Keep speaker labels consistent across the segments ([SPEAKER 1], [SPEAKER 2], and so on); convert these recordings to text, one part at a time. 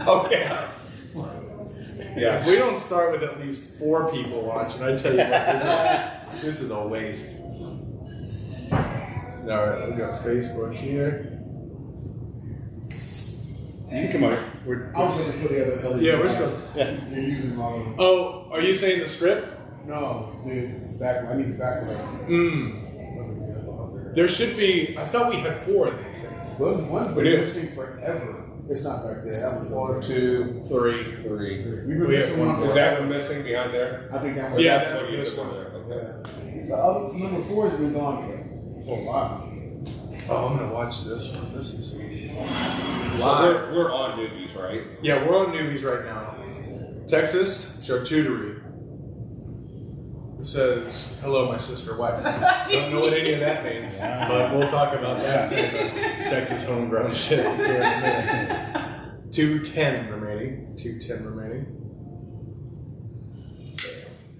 [SPEAKER 1] Oh, yeah.
[SPEAKER 2] Yeah. If we don't start with at least 4 people watching, I tell you what, this is a waste. Alright, we got Facebook here.
[SPEAKER 3] You can come over.
[SPEAKER 4] I was looking for the other LED.
[SPEAKER 2] Yeah, we're still.
[SPEAKER 3] Yeah.
[SPEAKER 4] They're using all of them.
[SPEAKER 2] Oh, are you saying the strip?
[SPEAKER 4] No, the back. I need the backlight.
[SPEAKER 2] There should be. I thought we had 4 of these things.
[SPEAKER 4] One's been missing forever. It's not back there. That one's
[SPEAKER 1] 1, 2, 3.
[SPEAKER 4] We've been missing one.
[SPEAKER 1] Is that one missing behind there?
[SPEAKER 4] I think that one.
[SPEAKER 2] Yeah, that's this one.
[SPEAKER 4] Okay. The other number 4 has been gone for a while.
[SPEAKER 2] Oh, I'm gonna watch this one. This is.
[SPEAKER 1] So we're on newbies, right?
[SPEAKER 2] Yeah, we're on newbies right now. Texas charcuterie. It says, "Hello, my sister wife." Don't know what any of that means, but we'll talk about that. Texas homegrown shit here in a minute. 210 remaining. 210 remaining.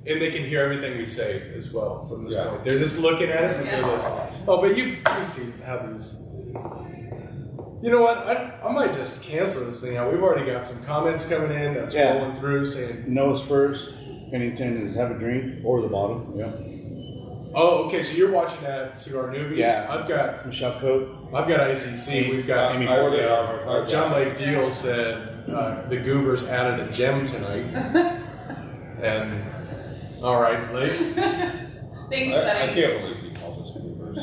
[SPEAKER 2] And they can hear everything we say as well from this point. They're just looking at it, but they're listening. Oh, but you've seen how these. You know what? I might just cancel this thing out. We've already got some comments coming in that's rolling through saying.
[SPEAKER 3] Nose first. Pennington is have a drink or the bottom. Yeah.
[SPEAKER 2] Oh, okay. So you're watching that Cigar Newbies.
[SPEAKER 3] Yeah.
[SPEAKER 2] I've got
[SPEAKER 3] Michelle Cote.
[SPEAKER 2] I've got ICC. We've got
[SPEAKER 3] Amy
[SPEAKER 2] Porter. John Lake Deal said the Goobers added a gem tonight. And all right, Blake.
[SPEAKER 5] Thanks,
[SPEAKER 1] I can't believe he calls us Goobers.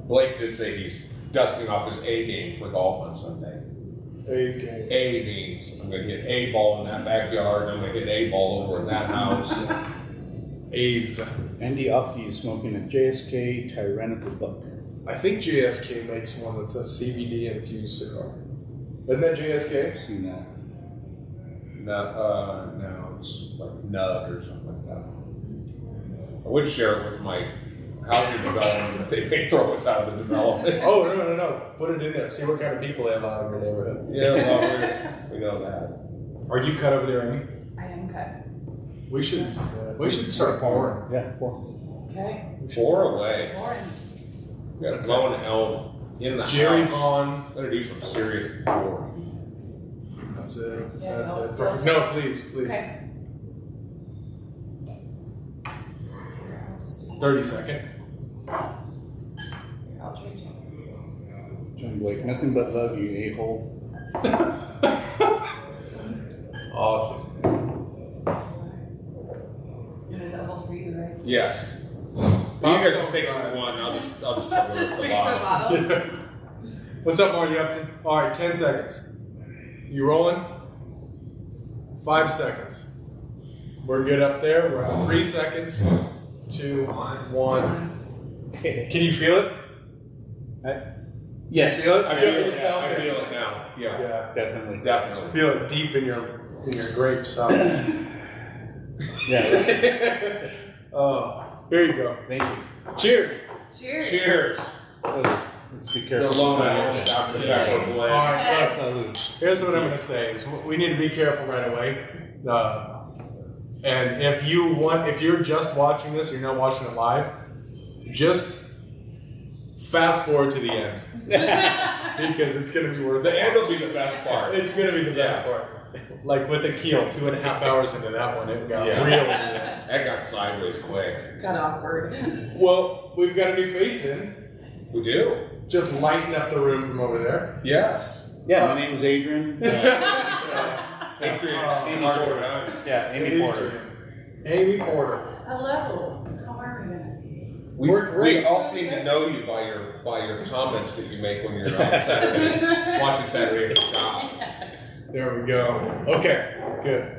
[SPEAKER 1] Blake did say he's dusting off his A game for golf on Sunday. A means I'm going to hit A ball in that backyard, and I'm going to hit A ball over in that house.
[SPEAKER 2] A's.
[SPEAKER 3] Andy Offie is smoking a JSK Tyrannical Buck.
[SPEAKER 2] I think JSK makes one that's a CBD infused cigar. Isn't that JSK?
[SPEAKER 3] I've seen that.
[SPEAKER 1] No, it's like nut or something like that. I would share it with my housing development, but they may throw us out of the development.
[SPEAKER 2] Oh, no. Put it in there. See what kind of people they allow in your neighborhood.
[SPEAKER 1] Yeah, well, we know that.
[SPEAKER 2] Are you cut over there, Amy?
[SPEAKER 5] I am cut.
[SPEAKER 2] We should start pouring.
[SPEAKER 3] Yeah, pour.
[SPEAKER 5] Okay.
[SPEAKER 1] Pour away.
[SPEAKER 5] Lauren.
[SPEAKER 1] We got a blown elm in the
[SPEAKER 2] Jerry
[SPEAKER 1] house.
[SPEAKER 2] Vaughn.
[SPEAKER 1] Gotta do some serious pouring.
[SPEAKER 2] That's it.
[SPEAKER 5] Yeah,
[SPEAKER 2] That's
[SPEAKER 5] no,
[SPEAKER 2] it. Perfect. No, please.
[SPEAKER 5] Okay.
[SPEAKER 2] 30 second.
[SPEAKER 5] I'll trade you.
[SPEAKER 3] John Blake, nothing but love, you a-hole.
[SPEAKER 2] Awesome.
[SPEAKER 5] And a double for you, right?
[SPEAKER 1] Yes. You guys just take it as one. I'll just tell you
[SPEAKER 5] Just
[SPEAKER 1] the
[SPEAKER 5] drink
[SPEAKER 1] bottom.
[SPEAKER 5] the bottle.
[SPEAKER 2] What's up, Marty Upton? All right, 10 seconds. You rolling? 5 seconds. We're good up there. We're at 3 seconds. 2, 1. Can you feel it?
[SPEAKER 3] Yes.
[SPEAKER 2] You feel it?
[SPEAKER 1] I feel it. Yeah, I feel it now. Yeah,
[SPEAKER 2] Yeah.
[SPEAKER 3] Definitely.
[SPEAKER 1] definitely.
[SPEAKER 2] Feel it deep in your grapes.
[SPEAKER 3] Yeah.
[SPEAKER 2] Oh, here you go.
[SPEAKER 3] Thank you.
[SPEAKER 2] Cheers.
[SPEAKER 5] Cheers.
[SPEAKER 1] Cheers.
[SPEAKER 3] Let's be
[SPEAKER 1] The
[SPEAKER 3] careful.
[SPEAKER 1] Lone Elm, Dr. Pepper
[SPEAKER 2] All
[SPEAKER 1] Blake.
[SPEAKER 2] right,
[SPEAKER 3] Salud.
[SPEAKER 2] look. Here's what I'm going to say: is we need to be careful right away. And if you're just watching this, you're not watching it live, just fast forward to the end because it's going to be worth it.
[SPEAKER 1] The end will be the best part.
[SPEAKER 2] It's going to be the best part. Like with a keel, 2.5 hours into that one, it got real.
[SPEAKER 1] That got sideways quick.
[SPEAKER 5] Got awkward.
[SPEAKER 2] Well, we've got a new face in.
[SPEAKER 1] We do.
[SPEAKER 2] Just lighten up the room from over there.
[SPEAKER 1] Yes.
[SPEAKER 3] Yeah, my name is Adrian.
[SPEAKER 1] Amy Porter.
[SPEAKER 3] Yeah, Amy Porter.
[SPEAKER 2] Amy Porter.
[SPEAKER 5] Hello. How are you?
[SPEAKER 1] We all seem to know you by your comments that you make when you're on Saturday, watching Saturday at the shop.
[SPEAKER 2] There we go. Okay, good.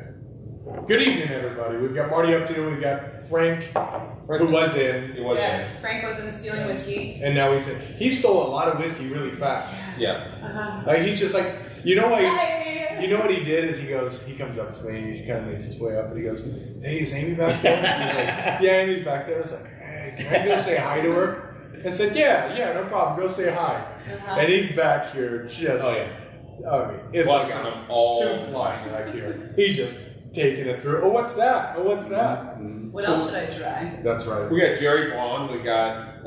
[SPEAKER 2] Good evening, everybody. We've got Marty Upton, we've got Frank, who was in.
[SPEAKER 1] He was
[SPEAKER 5] Yes, Frank was in stealing whiskey.
[SPEAKER 2] And now he's in. He stole a lot of whiskey really fast.
[SPEAKER 1] in. Yeah.
[SPEAKER 5] Uh-huh.
[SPEAKER 2] He's just like, you know what?
[SPEAKER 5] Hi.
[SPEAKER 2] You know what he did is he comes up to me, he kind of makes his way up, and he goes, "Hey, is Amy back there?" And he's like, "Yeah, Amy's back there." I was like, "Hey, can I go say hi to her?" I said, "Yeah, no problem. Go say hi."
[SPEAKER 5] Uh-huh.
[SPEAKER 2] And he's back here just.
[SPEAKER 1] Oh yeah.
[SPEAKER 2] I mean, it's
[SPEAKER 1] Busting
[SPEAKER 2] like
[SPEAKER 1] them all
[SPEAKER 2] soup line back here. He's just taking it through. Oh, what's that? Oh, what's that?
[SPEAKER 5] What else should I try?
[SPEAKER 2] That's right.
[SPEAKER 1] We got Jerry Vaughn. We got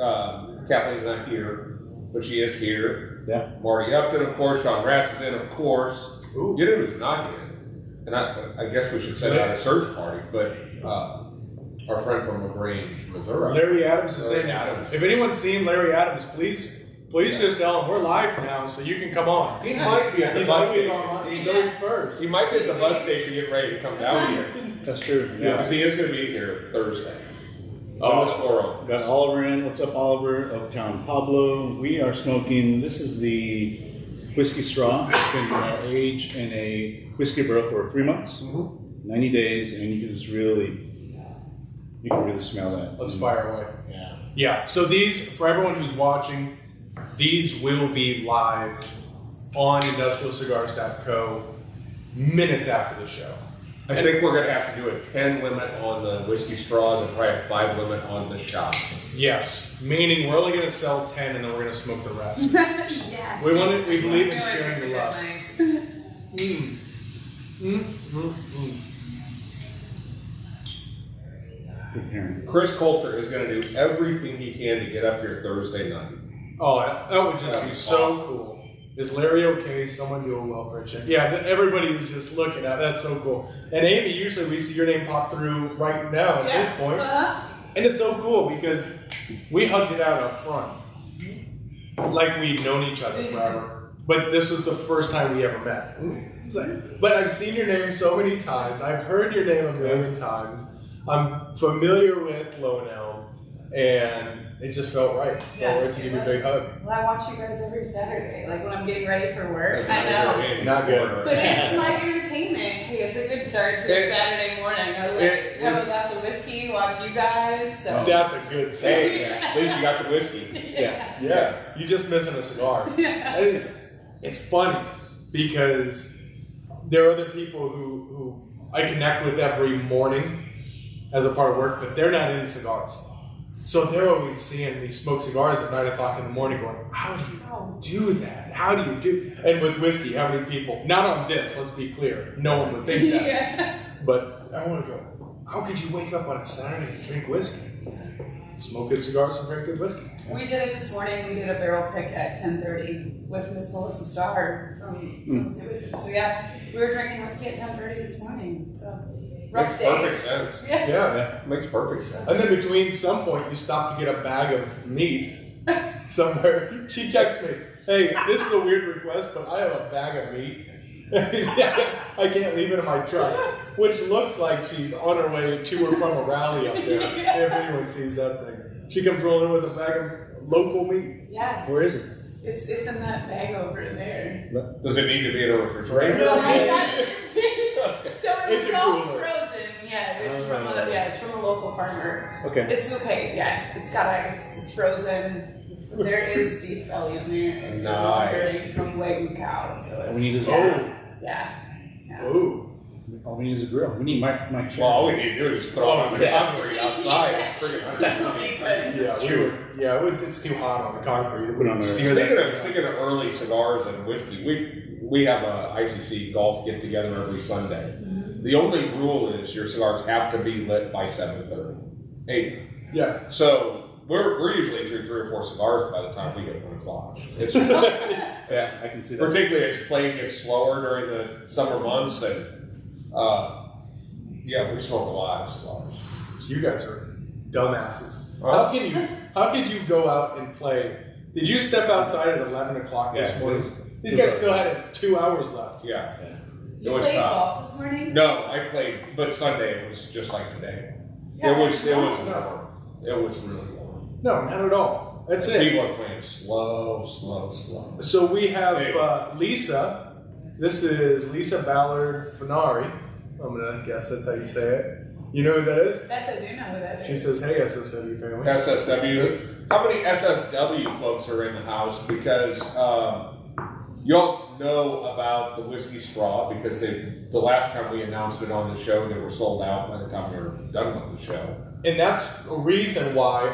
[SPEAKER 1] Kathleen's not here, but she is here.
[SPEAKER 3] Yeah.
[SPEAKER 1] Marty Upton, of course. Sean Ratz is in, of course.
[SPEAKER 2] Ooh.
[SPEAKER 1] You know who's not in? And I guess we should send out a search party, but our friend from LaGrange, Missouri.
[SPEAKER 2] Larry Adams is
[SPEAKER 1] Larry
[SPEAKER 2] in.
[SPEAKER 1] Adams.
[SPEAKER 2] If anyone's seen Larry Adams, please just tell him we're live now, so you can come on.
[SPEAKER 1] He might be at the
[SPEAKER 2] He's
[SPEAKER 1] bus
[SPEAKER 2] always
[SPEAKER 1] station.
[SPEAKER 2] on. He's always first.
[SPEAKER 1] He might be at the bus station getting ready to come down here.
[SPEAKER 3] That's true.
[SPEAKER 1] Because he is going to be here Thursday. On the store opens.
[SPEAKER 3] Got Oliver in. What's up, Oliver? Uptown Pablo. We are smoking. This is the whiskey straw. It's been aged in a whiskey barrel for 3 months, 90 days, and you can just really smell that.
[SPEAKER 2] Let's fire away.
[SPEAKER 3] Yeah.
[SPEAKER 2] Yeah. So these, for everyone who's watching, these will be live on industrialcigars.co minutes after the show.
[SPEAKER 1] I think we're going to have to do a 10 limit on the whiskey straws and probably a 5 limit on the shot.
[SPEAKER 2] Yes, meaning we're only going to sell 10 and then we're going to smoke the rest.
[SPEAKER 5] Yes.
[SPEAKER 2] We believe in
[SPEAKER 5] I feel like
[SPEAKER 2] sharing the
[SPEAKER 5] it's a
[SPEAKER 2] love.
[SPEAKER 5] good night.
[SPEAKER 3] Good pairing.
[SPEAKER 1] Chris Coulter is going to do everything he can to get up here Thursday night.
[SPEAKER 2] Oh, that would just be so cool. Is Larry okay? Someone do a welfare check. Yeah, everybody's just looking at that's so cool. And Amy, usually we see your name pop through right now at this point. And it's so cool because we hugged it out up front. Like we've known each other forever. But this was the first time we ever met. But I've seen your name so many times. I've heard your name a million times. I'm familiar with Lone Elm. And it just felt right. Felt right to give you a big hug.
[SPEAKER 5] Well, I watch you guys every Saturday, like when I'm getting ready for work.
[SPEAKER 1] That's
[SPEAKER 5] I know.
[SPEAKER 1] Not good.
[SPEAKER 5] But it's my entertainment. Hey, it's a good start to a Saturday morning. I have a glass of whiskey, watch you guys. So.
[SPEAKER 2] That's a good say.
[SPEAKER 1] Hey, at least you got the whiskey.
[SPEAKER 2] Yeah. You're just missing a cigar. And it's funny because there are other people who I connect with every morning as a part of work, but they're not into cigars. So they're always seeing me smoke cigars at 9 o'clock in the morning going, how do you do that? How do you do? And with whiskey, how many people, not on this, let's be clear, no one would think that. But I want to go, how could you wake up on a Saturday and drink whiskey? Smoke good cigars and drink good whiskey.
[SPEAKER 5] We did it this morning. We did a barrel pick at 10:30 with Miss Melissa Starr from So yeah, we were drinking whiskey at 10:30 this morning. So rough
[SPEAKER 1] Makes
[SPEAKER 5] day.
[SPEAKER 1] perfect sense.
[SPEAKER 2] Yeah.
[SPEAKER 1] Makes perfect sense.
[SPEAKER 2] And then between some point, you stop to get a bag of meat somewhere. She texts me, hey, this is a weird request, but I have a bag of meat. I can't leave it in my truck. Which looks like she's on her way to or from a rally up there. If anyone sees that thing. She comes rolling with a bag of local meat.
[SPEAKER 5] Yes.
[SPEAKER 3] Where is it?
[SPEAKER 5] It's in that bag over there.
[SPEAKER 1] Does it need to be in a refrigerator?
[SPEAKER 5] No, so
[SPEAKER 2] It's
[SPEAKER 5] it's
[SPEAKER 2] a
[SPEAKER 5] all
[SPEAKER 2] cooler.
[SPEAKER 5] frozen. Yeah, it's from a local farmer.
[SPEAKER 3] Okay.
[SPEAKER 5] It's okay. Yeah, it's got ice. It's frozen. There is beef belly in there.
[SPEAKER 1] Nice.
[SPEAKER 5] From Wagyu cow. So
[SPEAKER 3] All we need is
[SPEAKER 5] yeah.
[SPEAKER 2] Ooh.
[SPEAKER 3] All we need is a grill. We need Mike.
[SPEAKER 1] Well, all we need to do is throw it on the concrete outside. It's pretty much.
[SPEAKER 2] It's too hot on the concrete.
[SPEAKER 3] Put it on there.
[SPEAKER 1] Speaking of early cigars and whiskey, we have a ICC golf get together every Sunday. The only rule is your cigars have to be lit by 7:30, 8.
[SPEAKER 2] Yeah.
[SPEAKER 1] So we're usually through 3 or 4 cigars by the time we get 1 o'clock. It's,
[SPEAKER 3] Yeah, I can see that.
[SPEAKER 1] particularly as play gets slower during the summer months, and we smoke a lot of cigars.
[SPEAKER 2] You guys are dumbasses.
[SPEAKER 1] Huh?
[SPEAKER 2] How could you go out and play? Did you step outside at 11 o'clock this morning? These guys still had 2 hours left.
[SPEAKER 1] Yeah.
[SPEAKER 5] You
[SPEAKER 1] It was
[SPEAKER 5] played
[SPEAKER 1] tough.
[SPEAKER 5] golf this morning?
[SPEAKER 1] No, I played, but Sunday it was just like today.
[SPEAKER 5] Yeah,
[SPEAKER 1] it was
[SPEAKER 2] no.
[SPEAKER 1] warm. It was really warm.
[SPEAKER 2] No, not at all. That's it.
[SPEAKER 1] People are playing slow.
[SPEAKER 2] So we have Lisa. This is Lisa Ballard Finari. I'm going to guess that's how you say it. You know who that is?
[SPEAKER 5] Yes, I do know who that is.
[SPEAKER 2] She says, hey, SSW family.
[SPEAKER 1] SSW. How many SSW folks are in the house? Because y'all know about the whiskey straw because the last time we announced it on the show, they were sold out by the time we were done with the show.
[SPEAKER 2] And that's a reason why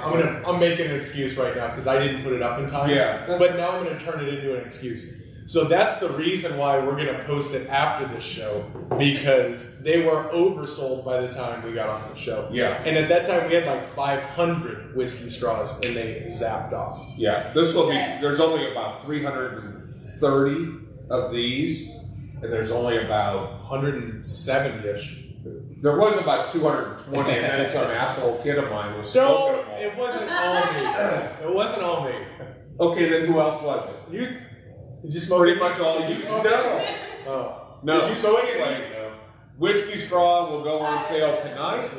[SPEAKER 2] I'm making an excuse right now because I didn't put it up in time.
[SPEAKER 1] Yeah.
[SPEAKER 2] But now I'm going to turn it into an excuse. So that's the reason why we're going to post it after this show, because they were oversold by the time we got off the show.
[SPEAKER 1] Yeah.
[SPEAKER 2] And at that time, we had like 500 whiskey straws, and they zapped off.
[SPEAKER 1] Yeah, this will be, there's only about 330 of these, and there's only about
[SPEAKER 2] 170-ish.
[SPEAKER 1] There was about 220, and then some asshole kid of mine was smoking them all.
[SPEAKER 2] It wasn't all me. It wasn't all me.
[SPEAKER 1] Okay, then who else was it?
[SPEAKER 2] Did you smoke
[SPEAKER 1] Pretty much all you. No.
[SPEAKER 2] Oh.
[SPEAKER 1] No.
[SPEAKER 2] Did you smoke it?
[SPEAKER 1] No. Whiskey Straw will go on sale tonight,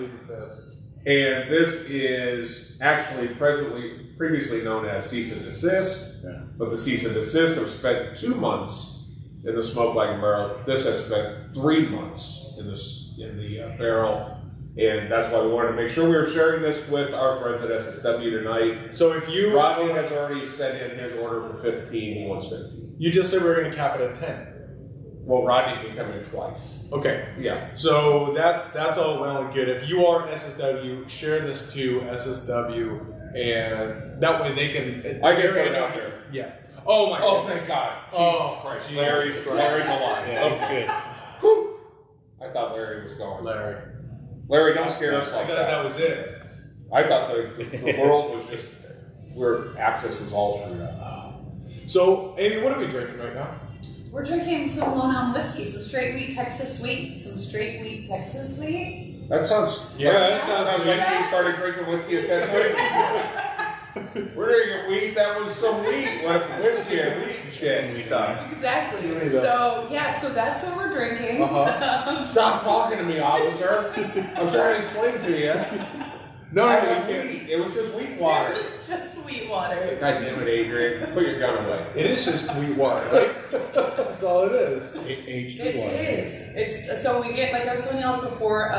[SPEAKER 1] and this is actually previously known as Cease and Desist, but the Cease and Desist have spent 2 months in the smoke like barrel. This has spent 3 months in the barrel, and that's why we wanted to make sure we were sharing this with our friends at SSW tonight.
[SPEAKER 2] So if you...
[SPEAKER 1] Rodney has already sent in his order for 15. He wants 15.
[SPEAKER 2] You just said we were going to cap it at 10.
[SPEAKER 1] Well, Rodney can come in twice.
[SPEAKER 2] Okay.
[SPEAKER 1] Yeah.
[SPEAKER 2] So that's all well and good. If you are SSW, share this to SSW, and that way they can...
[SPEAKER 1] I get it out there.
[SPEAKER 2] Yeah. Oh my
[SPEAKER 1] Oh,
[SPEAKER 2] goodness.
[SPEAKER 1] thank God.
[SPEAKER 2] Oh,
[SPEAKER 1] Jesus Christ.
[SPEAKER 2] Jesus
[SPEAKER 1] Larry's alive.
[SPEAKER 3] Yeah, that's good.
[SPEAKER 1] Whew. I thought Larry was gone. Larry, don't scare us
[SPEAKER 2] I
[SPEAKER 1] like
[SPEAKER 2] thought
[SPEAKER 1] that.
[SPEAKER 2] that was it.
[SPEAKER 1] I thought the world was just where access was all screwed up.
[SPEAKER 2] So, Amy, what are we drinking right now?
[SPEAKER 5] We're drinking some Lone Elm whiskey, some straight wheat Texas wheat, some straight wheat Texas wheat.
[SPEAKER 1] That sounds.
[SPEAKER 2] That sounds
[SPEAKER 1] like you started drinking whiskey at 10:30. We're drinking wheat. That was some wheat, like whiskey and wheat and shit and stuff.
[SPEAKER 5] Exactly. So that's what we're drinking.
[SPEAKER 1] Stop talking to me, officer. I'm trying to explain to you.
[SPEAKER 2] No,
[SPEAKER 1] I
[SPEAKER 2] we
[SPEAKER 1] had
[SPEAKER 2] can't.
[SPEAKER 1] wheat. It was just wheat water.
[SPEAKER 5] It's just wheat water.
[SPEAKER 1] God damn it, Adrian. Put your gun away.
[SPEAKER 2] It is just wheat water, right? That's all it is.
[SPEAKER 3] Aged
[SPEAKER 5] It
[SPEAKER 3] water.
[SPEAKER 5] is. It's so we get, like I was telling y'all before,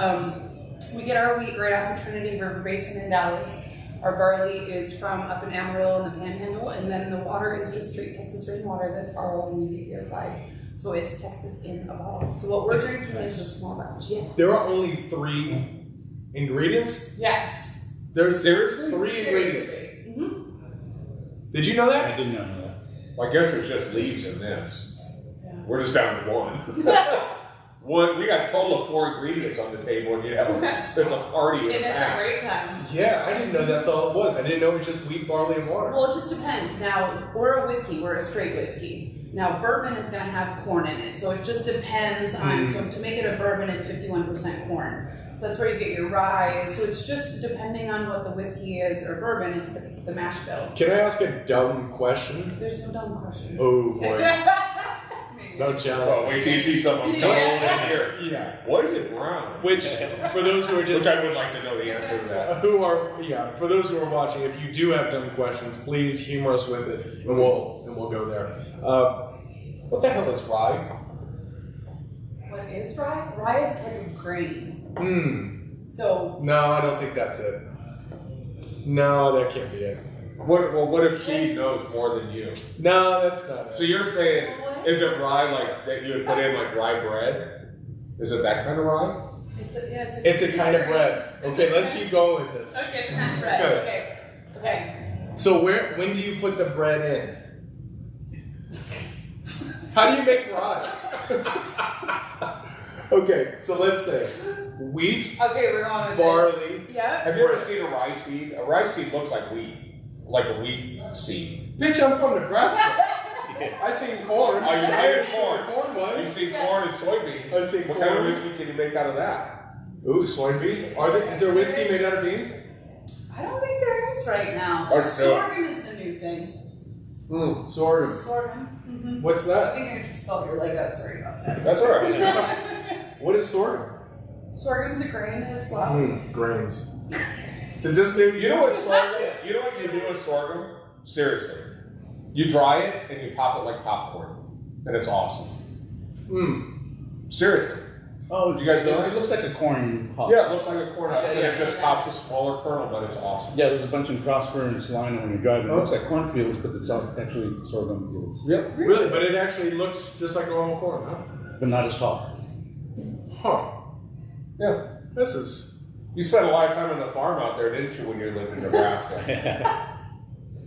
[SPEAKER 5] we get our wheat right off the Trinity River Basin in Dallas. Our barley is from up in Amarillo in the Panhandle, and then the water is just straight Texas rainwater that's RO and UV purified. So it's Texas in a bottle. So what we're drinking is a small batch. Yeah.
[SPEAKER 2] There are only 3 ingredients?
[SPEAKER 5] Yes.
[SPEAKER 2] There's
[SPEAKER 1] Seriously?
[SPEAKER 2] 3 ingredients.
[SPEAKER 5] Mm-hmm.
[SPEAKER 2] Did you know
[SPEAKER 3] I
[SPEAKER 2] that?
[SPEAKER 3] did not know that.
[SPEAKER 1] Well, I guess there's just leaves in this.
[SPEAKER 5] Yeah.
[SPEAKER 1] We're just down to one. We got a total of 4 ingredients on the table, and it's a party.
[SPEAKER 5] And it's a great time.
[SPEAKER 2] Yeah, I didn't know that's all it was. I didn't know it was just wheat, barley, and water.
[SPEAKER 5] Well, it just depends. Now, we're a whiskey. We're a straight whiskey. Now, bourbon is going to have corn in it. So it just depends on, so to make it a bourbon, it's 51% corn. So that's where you get your rye. So it's just depending on what the whiskey is or bourbon, it's the mash bill.
[SPEAKER 2] Can I ask a dumb question?
[SPEAKER 5] There's no dumb question.
[SPEAKER 2] Oh, boy. No challenge.
[SPEAKER 1] Oh, wait till you see someone come in here.
[SPEAKER 2] Yeah.
[SPEAKER 1] What is it brown?
[SPEAKER 2] Which, for those who are just...
[SPEAKER 1] Which I would like to know the answer to that.
[SPEAKER 2] For those who are watching, if you do have dumb questions, please humor us with it, and we'll go there. What the hell is rye?
[SPEAKER 5] What is rye? Rye is a type of grain. So...
[SPEAKER 2] No, I don't think that's it. No, that can't be it.
[SPEAKER 1] What if she knows more than you?
[SPEAKER 2] No, that's not it.
[SPEAKER 1] So you're saying, is it rye like that you would put in like rye bread? Is it that kind of rye?
[SPEAKER 2] It's a kind of bread. Okay, let's keep going with this.
[SPEAKER 5] Okay, it's a kind of bread. Okay.
[SPEAKER 2] So when do you put the bread in? How do you make rye? Okay, so let's say wheat,
[SPEAKER 5] Okay, we're on with
[SPEAKER 2] barley.
[SPEAKER 5] Yeah.
[SPEAKER 1] Have you ever seen a rye seed? A rye seed looks like wheat. Like a wheat seed.
[SPEAKER 2] Bitch, I'm from Nebraska. I seen corn.
[SPEAKER 1] Oh, you seen corn?
[SPEAKER 2] Corn
[SPEAKER 1] You
[SPEAKER 2] was.
[SPEAKER 1] see corn and soybeans.
[SPEAKER 2] I've seen
[SPEAKER 1] What kind of
[SPEAKER 2] corn.
[SPEAKER 1] whiskey can you make out of that?
[SPEAKER 2] Ooh, soybeans. Is there whiskey made out of beans?
[SPEAKER 5] I don't think there is right now.
[SPEAKER 1] Or no.
[SPEAKER 5] Sorghum is the new thing.
[SPEAKER 2] Sorghum.
[SPEAKER 5] Sorghum.
[SPEAKER 2] What's
[SPEAKER 5] I
[SPEAKER 2] that?
[SPEAKER 5] think I just spelled your leg up. Sorry about that.
[SPEAKER 1] That's all right.
[SPEAKER 2] What is sorghum?
[SPEAKER 5] Sorghum's a grain as well.
[SPEAKER 2] Grains.
[SPEAKER 1] Is this new? You know what sorghum? You know what you do with sorghum? Seriously, you dry it and you pop it like popcorn, and it's awesome. Seriously.
[SPEAKER 3] Oh,
[SPEAKER 1] Did you guys know
[SPEAKER 3] it
[SPEAKER 1] that?
[SPEAKER 3] looks like a corn husk.
[SPEAKER 1] Yeah, it looks like a corn husk, and
[SPEAKER 3] Yeah.
[SPEAKER 1] it just pops a smaller kernel, but it's awesome.
[SPEAKER 3] Yeah, there's a bunch in Prosper and Salina when you're driving. It looks like cornfields, but it's actually sorghum fields.
[SPEAKER 1] Yep.
[SPEAKER 2] Really? But it actually looks just like normal corn, huh?
[SPEAKER 3] But not as tall.
[SPEAKER 2] Huh.
[SPEAKER 1] Yeah.
[SPEAKER 2] This is...
[SPEAKER 1] You spent a lot of time on the farm out there, didn't you, when you lived in Nebraska?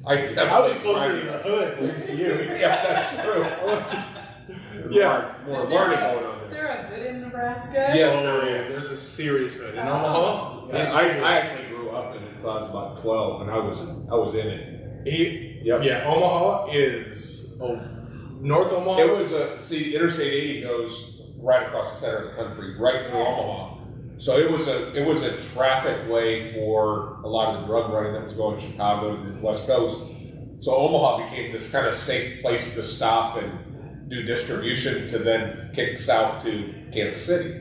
[SPEAKER 1] I definitely
[SPEAKER 2] I was closer to the hood than to you.
[SPEAKER 1] Yeah, that's true.
[SPEAKER 2] Yeah.
[SPEAKER 1] More
[SPEAKER 5] Is
[SPEAKER 1] learning
[SPEAKER 5] there a-
[SPEAKER 1] going on
[SPEAKER 5] Is
[SPEAKER 1] there.
[SPEAKER 5] there a hood in Nebraska?
[SPEAKER 1] Yes,
[SPEAKER 2] Oh,
[SPEAKER 1] there is.
[SPEAKER 2] There's a serious hood in
[SPEAKER 5] Oh.
[SPEAKER 2] Omaha.
[SPEAKER 1] Yeah,
[SPEAKER 2] It's
[SPEAKER 1] I
[SPEAKER 2] serious.
[SPEAKER 1] actually grew up in it until I was about 12, and I was in it. Yep.
[SPEAKER 2] Yeah, Omaha is North Omaha.
[SPEAKER 1] It was Interstate 80 goes right across the center of the country, right through Omaha. So it was a traffic way for a lot of the drug running that was going to Chicago and the West Coast. So Omaha became this kind of safe place to stop and do distribution to then kick south to Kansas City.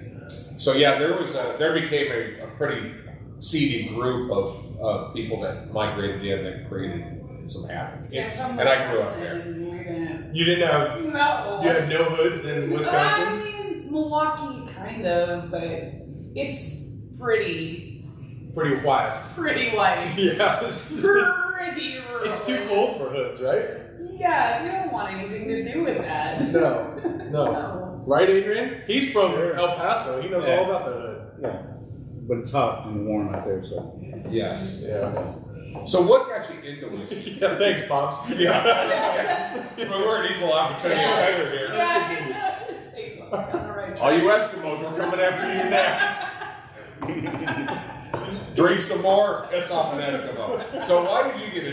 [SPEAKER 1] So yeah, there became a pretty seedy group of people that migrated in that created some habits.
[SPEAKER 5] Yeah, from
[SPEAKER 1] And I grew up there.
[SPEAKER 5] Wisconsin, we're gonna-
[SPEAKER 2] You didn't have
[SPEAKER 5] No.
[SPEAKER 2] you had no hoods in
[SPEAKER 5] I
[SPEAKER 2] Wisconsin.
[SPEAKER 5] mean, Milwaukee, kind of, but it's pretty
[SPEAKER 2] Pretty quiet.
[SPEAKER 5] white.
[SPEAKER 2] Yeah.
[SPEAKER 5] Pretty rural.
[SPEAKER 2] It's too cold for hoods, right?
[SPEAKER 5] Yeah, we don't want anything to do with that.
[SPEAKER 2] No.
[SPEAKER 5] No.
[SPEAKER 2] Right, Adrian? He's from
[SPEAKER 3] Sure.
[SPEAKER 2] El Paso. He knows
[SPEAKER 3] Yeah.
[SPEAKER 2] all about the hood.
[SPEAKER 3] Yeah, but it's hot and warm out there, so.
[SPEAKER 1] Yes.
[SPEAKER 2] Yeah.
[SPEAKER 1] So what got you into whiskey?
[SPEAKER 2] Yeah. Thanks, Pops.
[SPEAKER 1] Yeah. But we're an equal opportunity offender here.
[SPEAKER 5] Yeah, stay on the right
[SPEAKER 1] All you
[SPEAKER 5] track.
[SPEAKER 1] Eskimos, we're coming after you next. Drink some more, piss off an Eskimo. So why did you get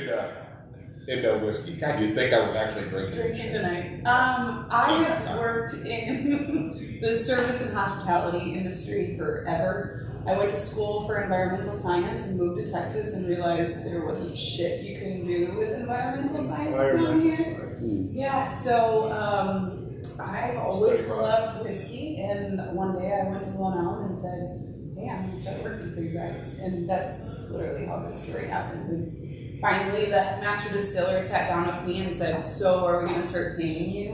[SPEAKER 1] into whiskey? God, you'd think I was actually drinking.
[SPEAKER 5] Drinking tonight. I have worked in the service and hospitality industry forever. I went to school for environmental science and moved to Texas and realized there wasn't shit you can do with environmental science down here. Yeah, so I've always loved whiskey, and one day I went to Lone Elm and said, hey, I'm going to start working for you guys. And that's literally how this story happened. And finally, the master distiller sat down with me and said, so are we going to start paying you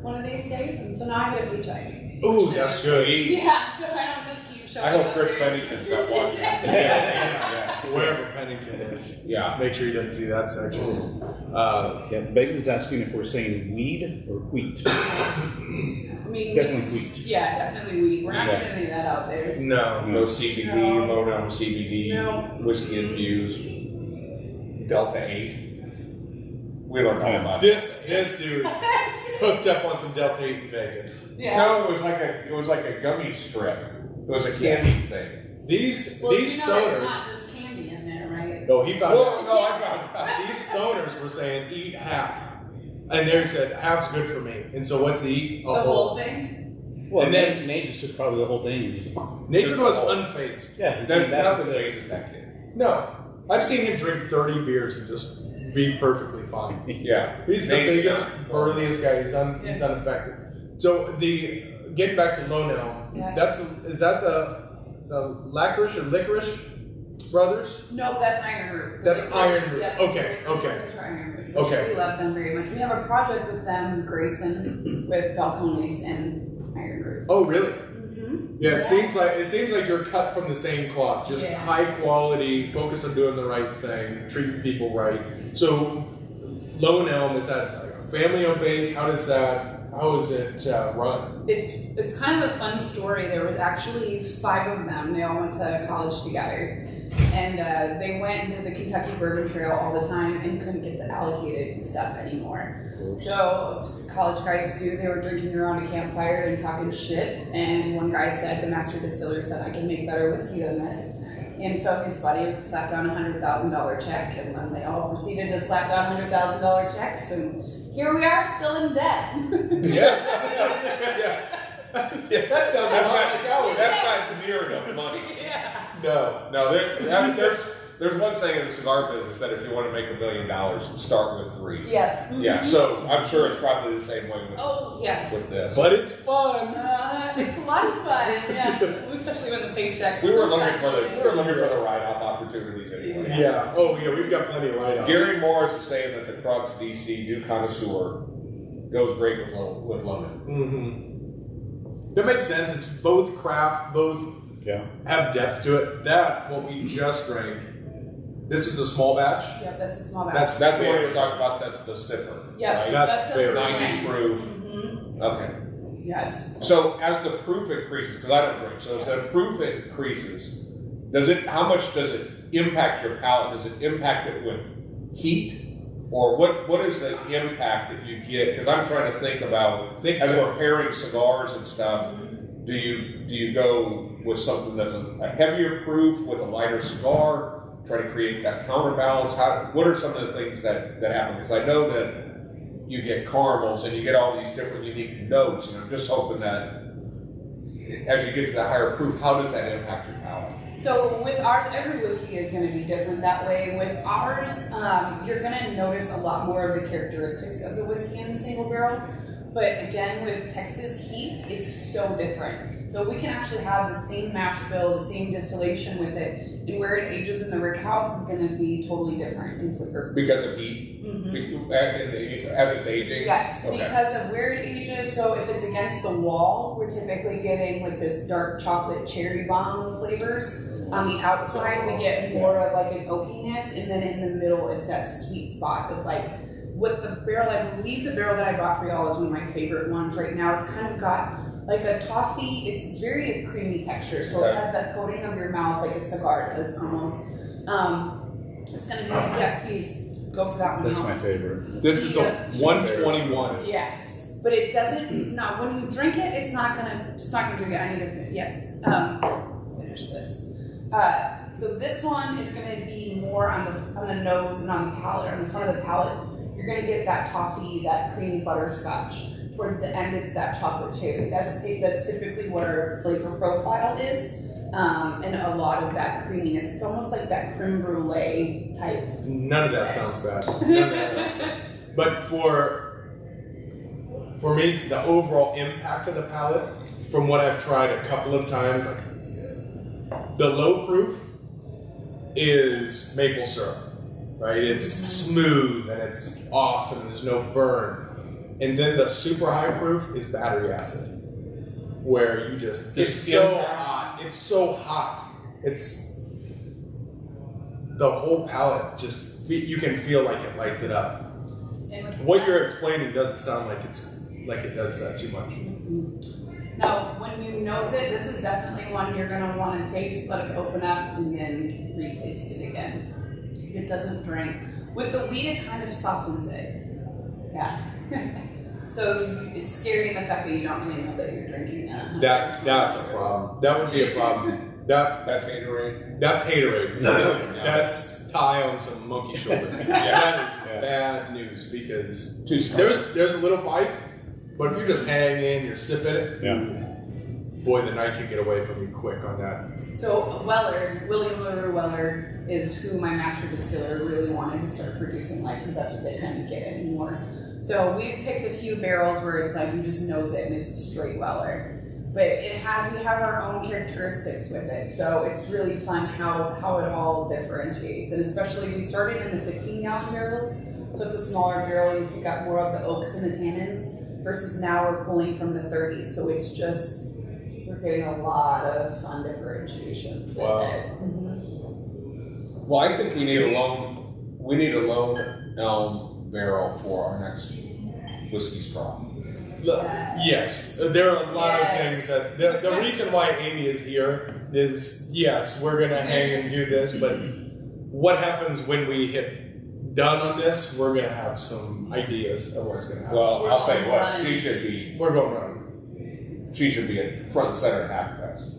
[SPEAKER 5] one of these days? And so now I get a paycheck.
[SPEAKER 2] Ooh, that's good.
[SPEAKER 5] Yeah, so I don't just keep showing
[SPEAKER 1] I hope
[SPEAKER 5] up
[SPEAKER 1] Chris
[SPEAKER 5] there.
[SPEAKER 1] Pennington's not watching this.
[SPEAKER 2] Yeah. Wherever Pennington is.
[SPEAKER 1] Yeah.
[SPEAKER 2] Make sure he doesn't see that section.
[SPEAKER 3] Yeah, Beg is asking if we're saying weed or wheat.
[SPEAKER 5] I mean,
[SPEAKER 3] Definitely
[SPEAKER 5] it's-
[SPEAKER 3] wheat.
[SPEAKER 5] Yeah, definitely wheat. We're not
[SPEAKER 3] Yeah.
[SPEAKER 5] putting any of that out there.
[SPEAKER 2] No.
[SPEAKER 1] No CBD,
[SPEAKER 5] No.
[SPEAKER 1] low down CBD,
[SPEAKER 5] No.
[SPEAKER 1] whiskey infused, Delta 8. We learned all about
[SPEAKER 2] This dude hooked up on some Delta 8 in Vegas.
[SPEAKER 5] Yeah.
[SPEAKER 1] No, it was like a gummy strip. It was a candy thing.
[SPEAKER 2] These
[SPEAKER 5] Well,
[SPEAKER 2] these
[SPEAKER 5] you know it's
[SPEAKER 2] stoners.
[SPEAKER 5] not just candy in there, right?
[SPEAKER 2] No, he found
[SPEAKER 1] Well,
[SPEAKER 2] out.
[SPEAKER 1] no, I found out.
[SPEAKER 2] These stoners were saying eat half, and they said half's good for me. And so what's he eat?
[SPEAKER 5] The whole thing?
[SPEAKER 3] Well,
[SPEAKER 2] And
[SPEAKER 3] and
[SPEAKER 2] then-
[SPEAKER 3] then Nate just took probably the whole thing. And just,
[SPEAKER 2] Nathan was unfazed.
[SPEAKER 3] yeah, he
[SPEAKER 1] Then
[SPEAKER 3] came back and
[SPEAKER 1] nothing
[SPEAKER 3] said,
[SPEAKER 1] raises that kid.
[SPEAKER 2] No, I've seen him drink 30 beers and just be perfectly fine.
[SPEAKER 1] Yeah.
[SPEAKER 2] He's the
[SPEAKER 1] Nate's
[SPEAKER 2] biggest,
[SPEAKER 1] got-
[SPEAKER 2] burliest guy. He's unaffected. So getting back to Lone Elm,
[SPEAKER 5] Yeah.
[SPEAKER 2] is that the Licorice or Licorice Brothers?
[SPEAKER 5] No, that's Iron Root.
[SPEAKER 2] That's Iron Root.
[SPEAKER 5] Yeah,
[SPEAKER 2] Okay,
[SPEAKER 5] Licorice
[SPEAKER 2] okay.
[SPEAKER 5] Brothers are Iron Root.
[SPEAKER 2] Okay.
[SPEAKER 5] We love them very much. We have a project with them, Grayson, with Balcones and Iron Root.
[SPEAKER 2] Oh, really?
[SPEAKER 5] Mm-hmm.
[SPEAKER 2] Yeah, it seems like you're cut from the same cloth. Just
[SPEAKER 5] Yeah.
[SPEAKER 2] high quality, focus on doing the right thing, treating people right. So, Lone Elm, is that like a family-owned base? How is it run?
[SPEAKER 5] It's kind of a fun story. There was actually 5 of them. They all went to college together. And they went into the Kentucky Bourbon Trail all the time and couldn't get the allocated stuff anymore. So, as college guys do, they were drinking around a campfire and talking shit. And one guy said, the master distiller said, I can make better whiskey than this. And so his buddy slapped down a $100,000 check, and then they all proceeded to slap down $100,000 checks, and here we are, still in debt.
[SPEAKER 2] Yes. Yeah. That sounds
[SPEAKER 1] That's
[SPEAKER 2] a lot like ours.
[SPEAKER 1] not near enough money.
[SPEAKER 5] Yeah.
[SPEAKER 2] No.
[SPEAKER 1] There's one saying in the cigar business that if you want to make $1 million, start with 3.
[SPEAKER 5] Yeah.
[SPEAKER 1] Yeah, so I'm sure it's probably the same way
[SPEAKER 5] Oh, yeah.
[SPEAKER 1] with this.
[SPEAKER 2] But it's fun.
[SPEAKER 5] It's a lot of fun, yeah. Especially when the paychecks.
[SPEAKER 1] We were looking for the write-off opportunities anyway.
[SPEAKER 2] Yeah. Oh, yeah. We've got plenty of write-offs.
[SPEAKER 1] Gary Morris is saying that the Crux DC New Connoisseur goes great with London.
[SPEAKER 2] Mm-hmm. That makes sense. It's both craft, both have depth to it. That what we just drank. This is a small batch.
[SPEAKER 5] Yeah, that's a small batch.
[SPEAKER 1] That's the one we were talking about. That's the sipper.
[SPEAKER 5] Yeah,
[SPEAKER 1] right?
[SPEAKER 2] That's
[SPEAKER 5] a
[SPEAKER 2] fair.
[SPEAKER 1] 90 proof.
[SPEAKER 5] Mm-hmm.
[SPEAKER 1] Okay.
[SPEAKER 5] Yes.
[SPEAKER 1] So as the proof increases, because I don't drink, so as the proof increases, how much does it impact your palate? Does it impact it with heat? or what is the impact that you get? Because I'm trying to think about as we're pairing cigars and stuff. Do you go with something that's a heavier proof with a lighter cigar? Try to create that counterbalance. What are some of the things that happen? Because I know that you get caramels and you get all these different unique notes, and I'm just hoping that as you get to the higher proof, how does that impact your palate?
[SPEAKER 5] So with ours, every whiskey is going to be different that way. With ours, you're going to notice a lot more of the characteristics of the whiskey in the single barrel. But again, with Texas heat, it's so different. So we can actually have the same mash bill, the same distillation with it, and where it ages in the rick house is going to be totally different in flavor.
[SPEAKER 1] Because of heat? Mm-hmm. As it's aging?
[SPEAKER 5] Yes,
[SPEAKER 1] okay.
[SPEAKER 5] Because of where it ages. So if it's against the wall, we're typically getting like this dark chocolate cherry bomb flavors. On the outside, we get more of like an oakiness, and then in the middle, it's that sweet spot of like, with the barrel, I believe the barrel that I bought for y'all is one of my favorite ones right now. It's kind of got like a toffee, it's very creamy texture, so it has that coating of your mouth like a cigar does almost. It's gonna be, yeah, please go for that one.
[SPEAKER 3] That's my favorite.
[SPEAKER 2] This is a 121.
[SPEAKER 5] Yes, but it doesn't, no, when you drink it, it's not gonna drink it. I need to, yes, finish this. So this one is gonna be more on the nose and on the palate, on the front of the palate. You're gonna get that toffee, that creamy butterscotch. Towards the end, it's that chocolate cherry. That's typically what our flavor profile is, and a lot of that creaminess. It's almost like that creme brulee type.
[SPEAKER 2] None of that sounds bad. None of that sounds bad. But for me, the overall impact of the palate, from what I've tried a couple of times, like the low proof is maple syrup, right? It's smooth and it's awesome. And there's no burn. And then the super high proof is battery acid, where you just, it's so hot. It's so hot. It's the whole palate just, you can feel like it lights it up. What you're explaining doesn't sound like it does that too much.
[SPEAKER 5] Now, when you nose it, this is definitely one you're gonna want to taste, let it open up, and then re-taste it again. It doesn't drink. With the wheat, it kind of softens it. Yeah. So it's scary in the fact that you don't really know that you're drinking.
[SPEAKER 2] That's a problem. That would be a problem.
[SPEAKER 1] That's haterade.
[SPEAKER 2] That's haterade. That's tie on some monkey shoulder. That is bad news because there's a little bite, but if you're just hanging, you're sipping it. Boy, the night can get away from you quick on that.
[SPEAKER 5] So Weller, William LaRue Weller, is who my master distiller really wanted to start producing like, because that's what they couldn't get anymore. So we've picked a few barrels where it's like you just nose it and it's straight Weller. But we have our own characteristics with it. So it's really fun how it all differentiates. And especially we started in the 15-gallon barrels. So it's a smaller barrel, you pick up more of the oaks and the tannins, versus now we're pulling from the 30s. So it's just, we're getting a lot of fun differentiations in it. Mm-hmm.
[SPEAKER 1] Well, I think we need a lone elm barrel for our next whiskey straw.
[SPEAKER 2] Yes, there are a lot of things that the reason why Amy is here is, yes, we're gonna hang and do this, but what happens when we hit done on this? We're gonna have some ideas of what's gonna happen.
[SPEAKER 1] Well, I'll tell you what,
[SPEAKER 2] we're going running.
[SPEAKER 1] She should be at front and center at Hackfest.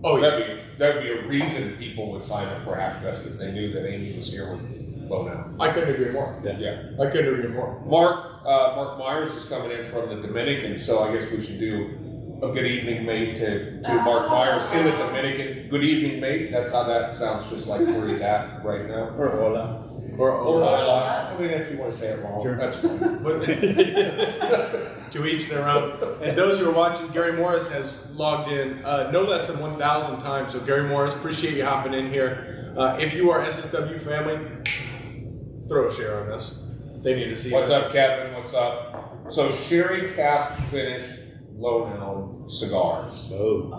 [SPEAKER 2] Oh, yeah.
[SPEAKER 1] That'd be a reason people would sign up for Hackfest if they knew that Amy was here with Low Now.
[SPEAKER 2] I couldn't agree more.
[SPEAKER 1] Yeah.
[SPEAKER 2] I couldn't agree more.
[SPEAKER 1] Mark Myers is coming in from the Dominican, so I guess we should do a good evening, mate, to Mark Myers in the Dominican. Good evening, mate. That's how that sounds, just like where he's at right now.
[SPEAKER 3] Or hola.
[SPEAKER 1] Or hola. I mean, if you want to say it wrong,
[SPEAKER 3] sure.
[SPEAKER 1] That's fine.
[SPEAKER 2] To each their own. And those who are watching, Gary Morris has logged in no less than 1,000 times. So Gary Morris, appreciate you hopping in here. If you are SSW family, throw a share on this. They need to see
[SPEAKER 1] What's
[SPEAKER 2] us.
[SPEAKER 1] up, Kevin? What's up? So sherry cask finished Low Now cigars.
[SPEAKER 3] Oh,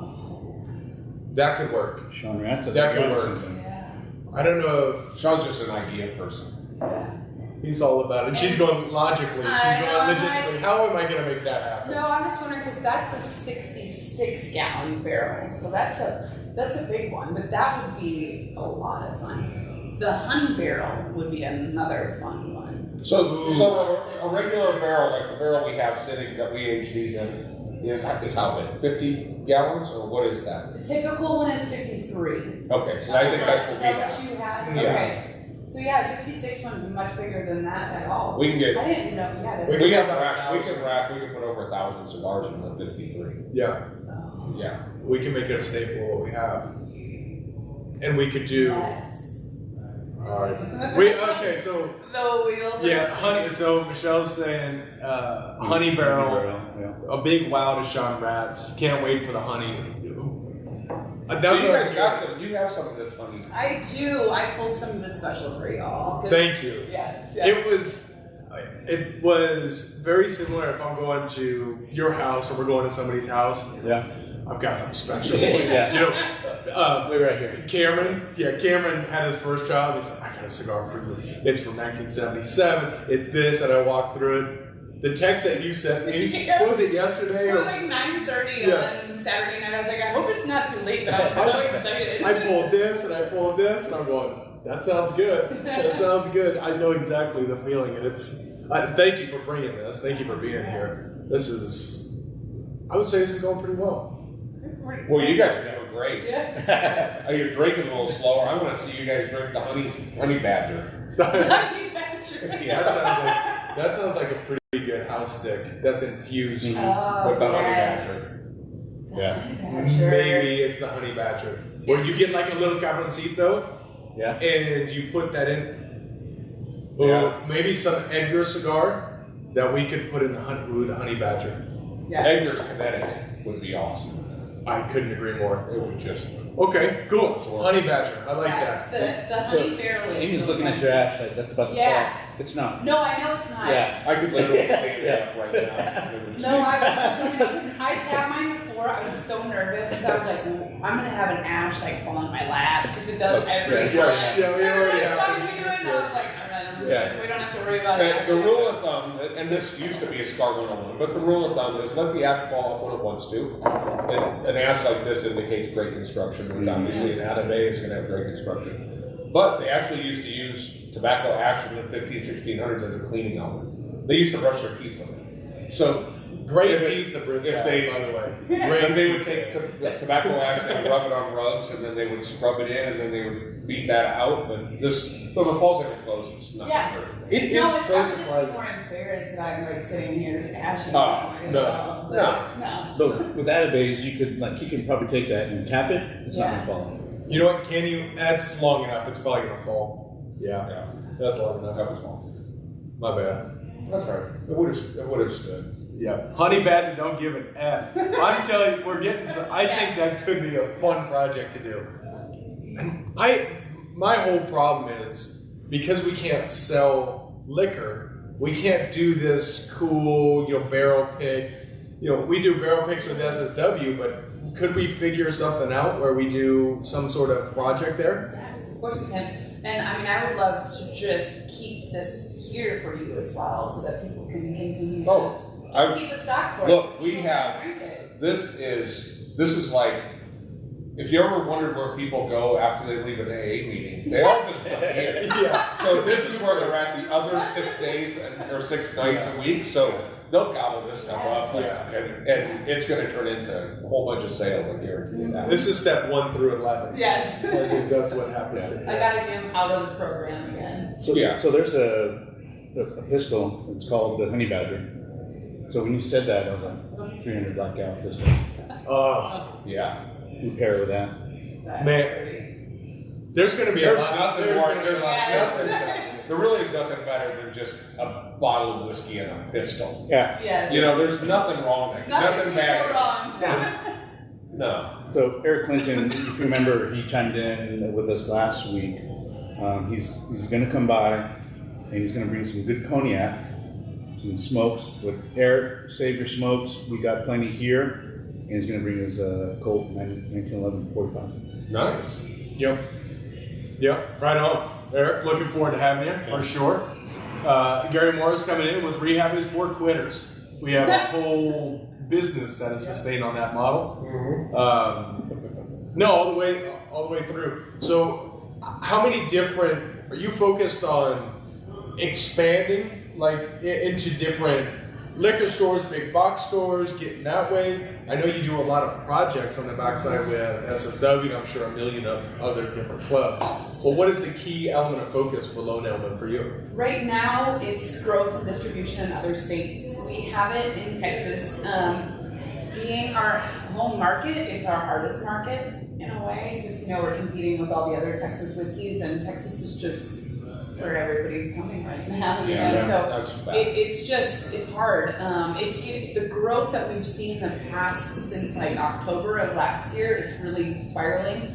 [SPEAKER 2] That could work.
[SPEAKER 3] Sean Ratz.
[SPEAKER 2] That could work.
[SPEAKER 5] Yeah.
[SPEAKER 2] I don't know if
[SPEAKER 1] Sean's just an idea person.
[SPEAKER 5] Yeah.
[SPEAKER 2] he's all about it. And she's going logically. She's going logistically. How am I going to make that happen?
[SPEAKER 5] No, I'm just wondering because that's a 66-gallon barrel, so that's a big one. But that would be a lot of fun. The honey barrel would be another fun one.
[SPEAKER 1] So a regular barrel, like the barrel we have sitting that we age these in, is how big? 50 gallons, or what is that?
[SPEAKER 5] The typical one is 53.
[SPEAKER 1] Okay, so I think that's what
[SPEAKER 5] Is
[SPEAKER 1] we
[SPEAKER 5] that
[SPEAKER 1] have.
[SPEAKER 5] what you had?
[SPEAKER 1] Yeah.
[SPEAKER 5] Okay. So yeah, 66 one would be much bigger than that at all.
[SPEAKER 1] We can get.
[SPEAKER 5] I didn't know. Yeah.
[SPEAKER 1] We have racks. We can put over 1,000 cigars in the 53.
[SPEAKER 2] Yeah.
[SPEAKER 5] Oh.
[SPEAKER 1] Yeah.
[SPEAKER 2] We can make it a staple of what we have. And we could do.
[SPEAKER 5] Yes.
[SPEAKER 2] Alright. Okay, so.
[SPEAKER 5] The wheels.
[SPEAKER 2] Yeah, honey. So Michelle's saying honey barrel.
[SPEAKER 3] Yeah.
[SPEAKER 2] A big wow to Sean Rats. Can't wait for the honey.
[SPEAKER 1] So you guys got some. You have some of this honey.
[SPEAKER 5] I do. I pulled some of the special for y'all. 'Cause-
[SPEAKER 2] Thank you.
[SPEAKER 5] Yes.
[SPEAKER 2] It was very similar if I'm going to your house or we're going to somebody's house.
[SPEAKER 3] Yeah.
[SPEAKER 2] I've got something special.
[SPEAKER 3] Yeah.
[SPEAKER 2] You know,
[SPEAKER 3] We're right here.
[SPEAKER 2] Cameron had his first child. He said, I got a cigar for you. It's from 1977. It's this, and I walked through it. The text that you sent me, what was it, yesterday?
[SPEAKER 5] It was like 9:30 on Saturday night. I was like, I hope it's not too late, but I was so excited.
[SPEAKER 2] I pulled this, and I pulled this, and I'm going, that sounds good. That sounds good. I know exactly the feeling, and it's, thank you for bringing this. Thank you for being here. This is, I would say this is going pretty well.
[SPEAKER 1] Well, you guys are doing great.
[SPEAKER 5] Yeah.
[SPEAKER 1] You're drinking a little slower. I want to see you guys drink the honey badger.
[SPEAKER 5] Honey badger.
[SPEAKER 2] That sounds like a pretty good house stick. That's infused.
[SPEAKER 5] Oh,
[SPEAKER 1] With the honey
[SPEAKER 5] yes.
[SPEAKER 3] Yeah.
[SPEAKER 5] Honey badger.
[SPEAKER 2] Maybe it's the honey badger. Where you get like a little cabroncito
[SPEAKER 3] Yeah.
[SPEAKER 2] and you put that in.
[SPEAKER 1] Yeah.
[SPEAKER 2] Maybe some Edgar cigar that we could put in the honey badger.
[SPEAKER 5] Yes.
[SPEAKER 1] Edgar's Connecticut would be awesome.
[SPEAKER 2] I couldn't agree more.
[SPEAKER 1] It would just.
[SPEAKER 2] Okay, cool. Honey badger. I like that.
[SPEAKER 5] The
[SPEAKER 3] So,
[SPEAKER 5] honey barrel is.
[SPEAKER 3] Amy's
[SPEAKER 5] so
[SPEAKER 3] looking at
[SPEAKER 5] fun.
[SPEAKER 3] your ash like that's about to
[SPEAKER 5] Yeah.
[SPEAKER 3] fall. It's not.
[SPEAKER 5] No, I know it's not.
[SPEAKER 3] Yeah.
[SPEAKER 1] I could literally stand it up right now.
[SPEAKER 5] No, I tapped mine before. I was so nervous because I was like, well, I'm gonna have an ash like fall in my lap because it does every
[SPEAKER 3] Yeah,
[SPEAKER 5] time.
[SPEAKER 2] yeah, we already have
[SPEAKER 5] Stop
[SPEAKER 2] it.
[SPEAKER 5] doing it. And I was like, all right, I'm good.
[SPEAKER 3] Yeah.
[SPEAKER 5] We don't have to worry about it.
[SPEAKER 1] The rule of thumb, and this used to be a Cigar 101, but the rule of thumb is let the ash fall off when it wants to. And an ash like this indicates great construction, which obviously in Atabay is going to have great construction. But they actually used to use tobacco ash in the 1600s as a cleaning element. They used to brush their teeth with it. So
[SPEAKER 2] Great
[SPEAKER 1] if
[SPEAKER 2] teeth the Brits
[SPEAKER 1] if
[SPEAKER 2] have,
[SPEAKER 1] they-
[SPEAKER 2] by the way.
[SPEAKER 1] then they would take tobacco ash, they would rub it on rugs, and then they would scrub it in, and then they would beat that out. But this, so if it falls in your clothes, it's not
[SPEAKER 5] Yeah.
[SPEAKER 1] hurt.
[SPEAKER 2] It
[SPEAKER 5] No,
[SPEAKER 2] is
[SPEAKER 5] it's
[SPEAKER 2] so
[SPEAKER 5] I'm just
[SPEAKER 2] surprising.
[SPEAKER 5] more embarrassed that I'm like sitting here just ashing.
[SPEAKER 1] Oh,
[SPEAKER 2] no.
[SPEAKER 5] No.
[SPEAKER 3] But with Atabays, you can probably take that and tap it. It's not gonna fall.
[SPEAKER 2] You know what? Can you? That's long enough. It's probably gonna fall. Yeah,
[SPEAKER 1] Yeah,
[SPEAKER 2] that's long enough.
[SPEAKER 1] that was small.
[SPEAKER 2] My bad.
[SPEAKER 1] That's right. It would have stood.
[SPEAKER 2] Yeah, honey badger don't give an F. I'm telling you, we're getting. I think that could be a fun project to do. And my whole problem is because we can't sell liquor, we can't do this cool, barrel pick. We do barrel picks with SSW, but could we figure something out where we do some sort of project there?
[SPEAKER 5] Yes, of course we can. And I mean, I would love to just keep this here for you as well, so that people can continue.
[SPEAKER 1] Oh,
[SPEAKER 5] Just keep a stock for
[SPEAKER 1] look,
[SPEAKER 5] it.
[SPEAKER 1] we
[SPEAKER 5] People
[SPEAKER 1] have-
[SPEAKER 5] can drink it.
[SPEAKER 1] This is like, if you ever wondered where people go after they leave an AA meeting, they all just come here.
[SPEAKER 2] Yeah.
[SPEAKER 1] So this is where they're at the other 6 days or 6 nights a week. So they'll gobble this stuff up, and it's going to turn into a whole bunch of sales. I guarantee you that.
[SPEAKER 2] This is step 1 through 11.
[SPEAKER 5] Yes.
[SPEAKER 2] I think that's what happens.
[SPEAKER 3] Yeah.
[SPEAKER 5] I gotta get him out of the program again.
[SPEAKER 3] So
[SPEAKER 1] Yeah.
[SPEAKER 3] So there's a pistol. It's called the Honey Badger. So when you said that, I was like 300 blackout pistol.
[SPEAKER 1] Yeah.
[SPEAKER 3] You pair it with that.
[SPEAKER 5] That's
[SPEAKER 2] Man.
[SPEAKER 5] pretty.
[SPEAKER 2] There's going to be
[SPEAKER 1] There's
[SPEAKER 2] a lot.
[SPEAKER 1] nothing
[SPEAKER 2] There's
[SPEAKER 1] more-
[SPEAKER 2] going to be a
[SPEAKER 1] there's
[SPEAKER 2] lot.
[SPEAKER 5] nothing-
[SPEAKER 1] There really is nothing better than just a bottle of whiskey and a pistol.
[SPEAKER 3] Yeah.
[SPEAKER 5] Yeah.
[SPEAKER 1] There's nothing wrong there. Nothing
[SPEAKER 5] can
[SPEAKER 1] bad.
[SPEAKER 5] go wrong.
[SPEAKER 1] No.
[SPEAKER 3] So Eric Clinton, if you remember, he chimed in with us last week. He's going to come by and he's going to bring some good cognac, some smokes. With Eric, save your smokes. We got plenty here. And he's going to bring his Colt 1911 45.
[SPEAKER 1] Nice.
[SPEAKER 2] Yep, right on. Eric, looking forward to having you, for sure. Gary Moore's coming in with rehabbing his 4 quitters. We have a whole business that is sustained on that model. No, all the way through. So, how many different, are you focused on expanding like into different liquor stores, big box stores, getting that way? I know you do a lot of projects on the backside with SSW, and I'm sure a million of other different clubs. But what is the key element of focus for Lone Element for you?
[SPEAKER 5] Right now, it's growth and distribution in other states. We have it in Texas. Being our home market, it's our hardest market in a way, because we're competing with all the other Texas whiskeys, and Texas is just where everybody's coming right now. So it's hard. The growth that we've seen in the past since like October of last year, it's really spiraling.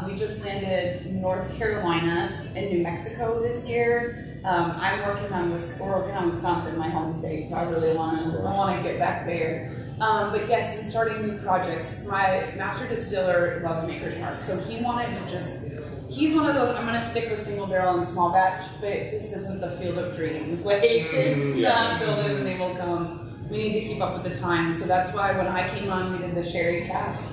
[SPEAKER 5] We just landed North Carolina and New Mexico this year. We're working on Wisconsin, my home state, so I really want to get back there. But yes, in starting new projects, my master distiller loves Maker's Mark, so he wanted to he's one of those, I'm going to stick with single barrel and small batch, but this isn't the field of dreams. Like, it's not building and they will come. We need to keep up with the time. So that's why when I came on, we did the sherry cask.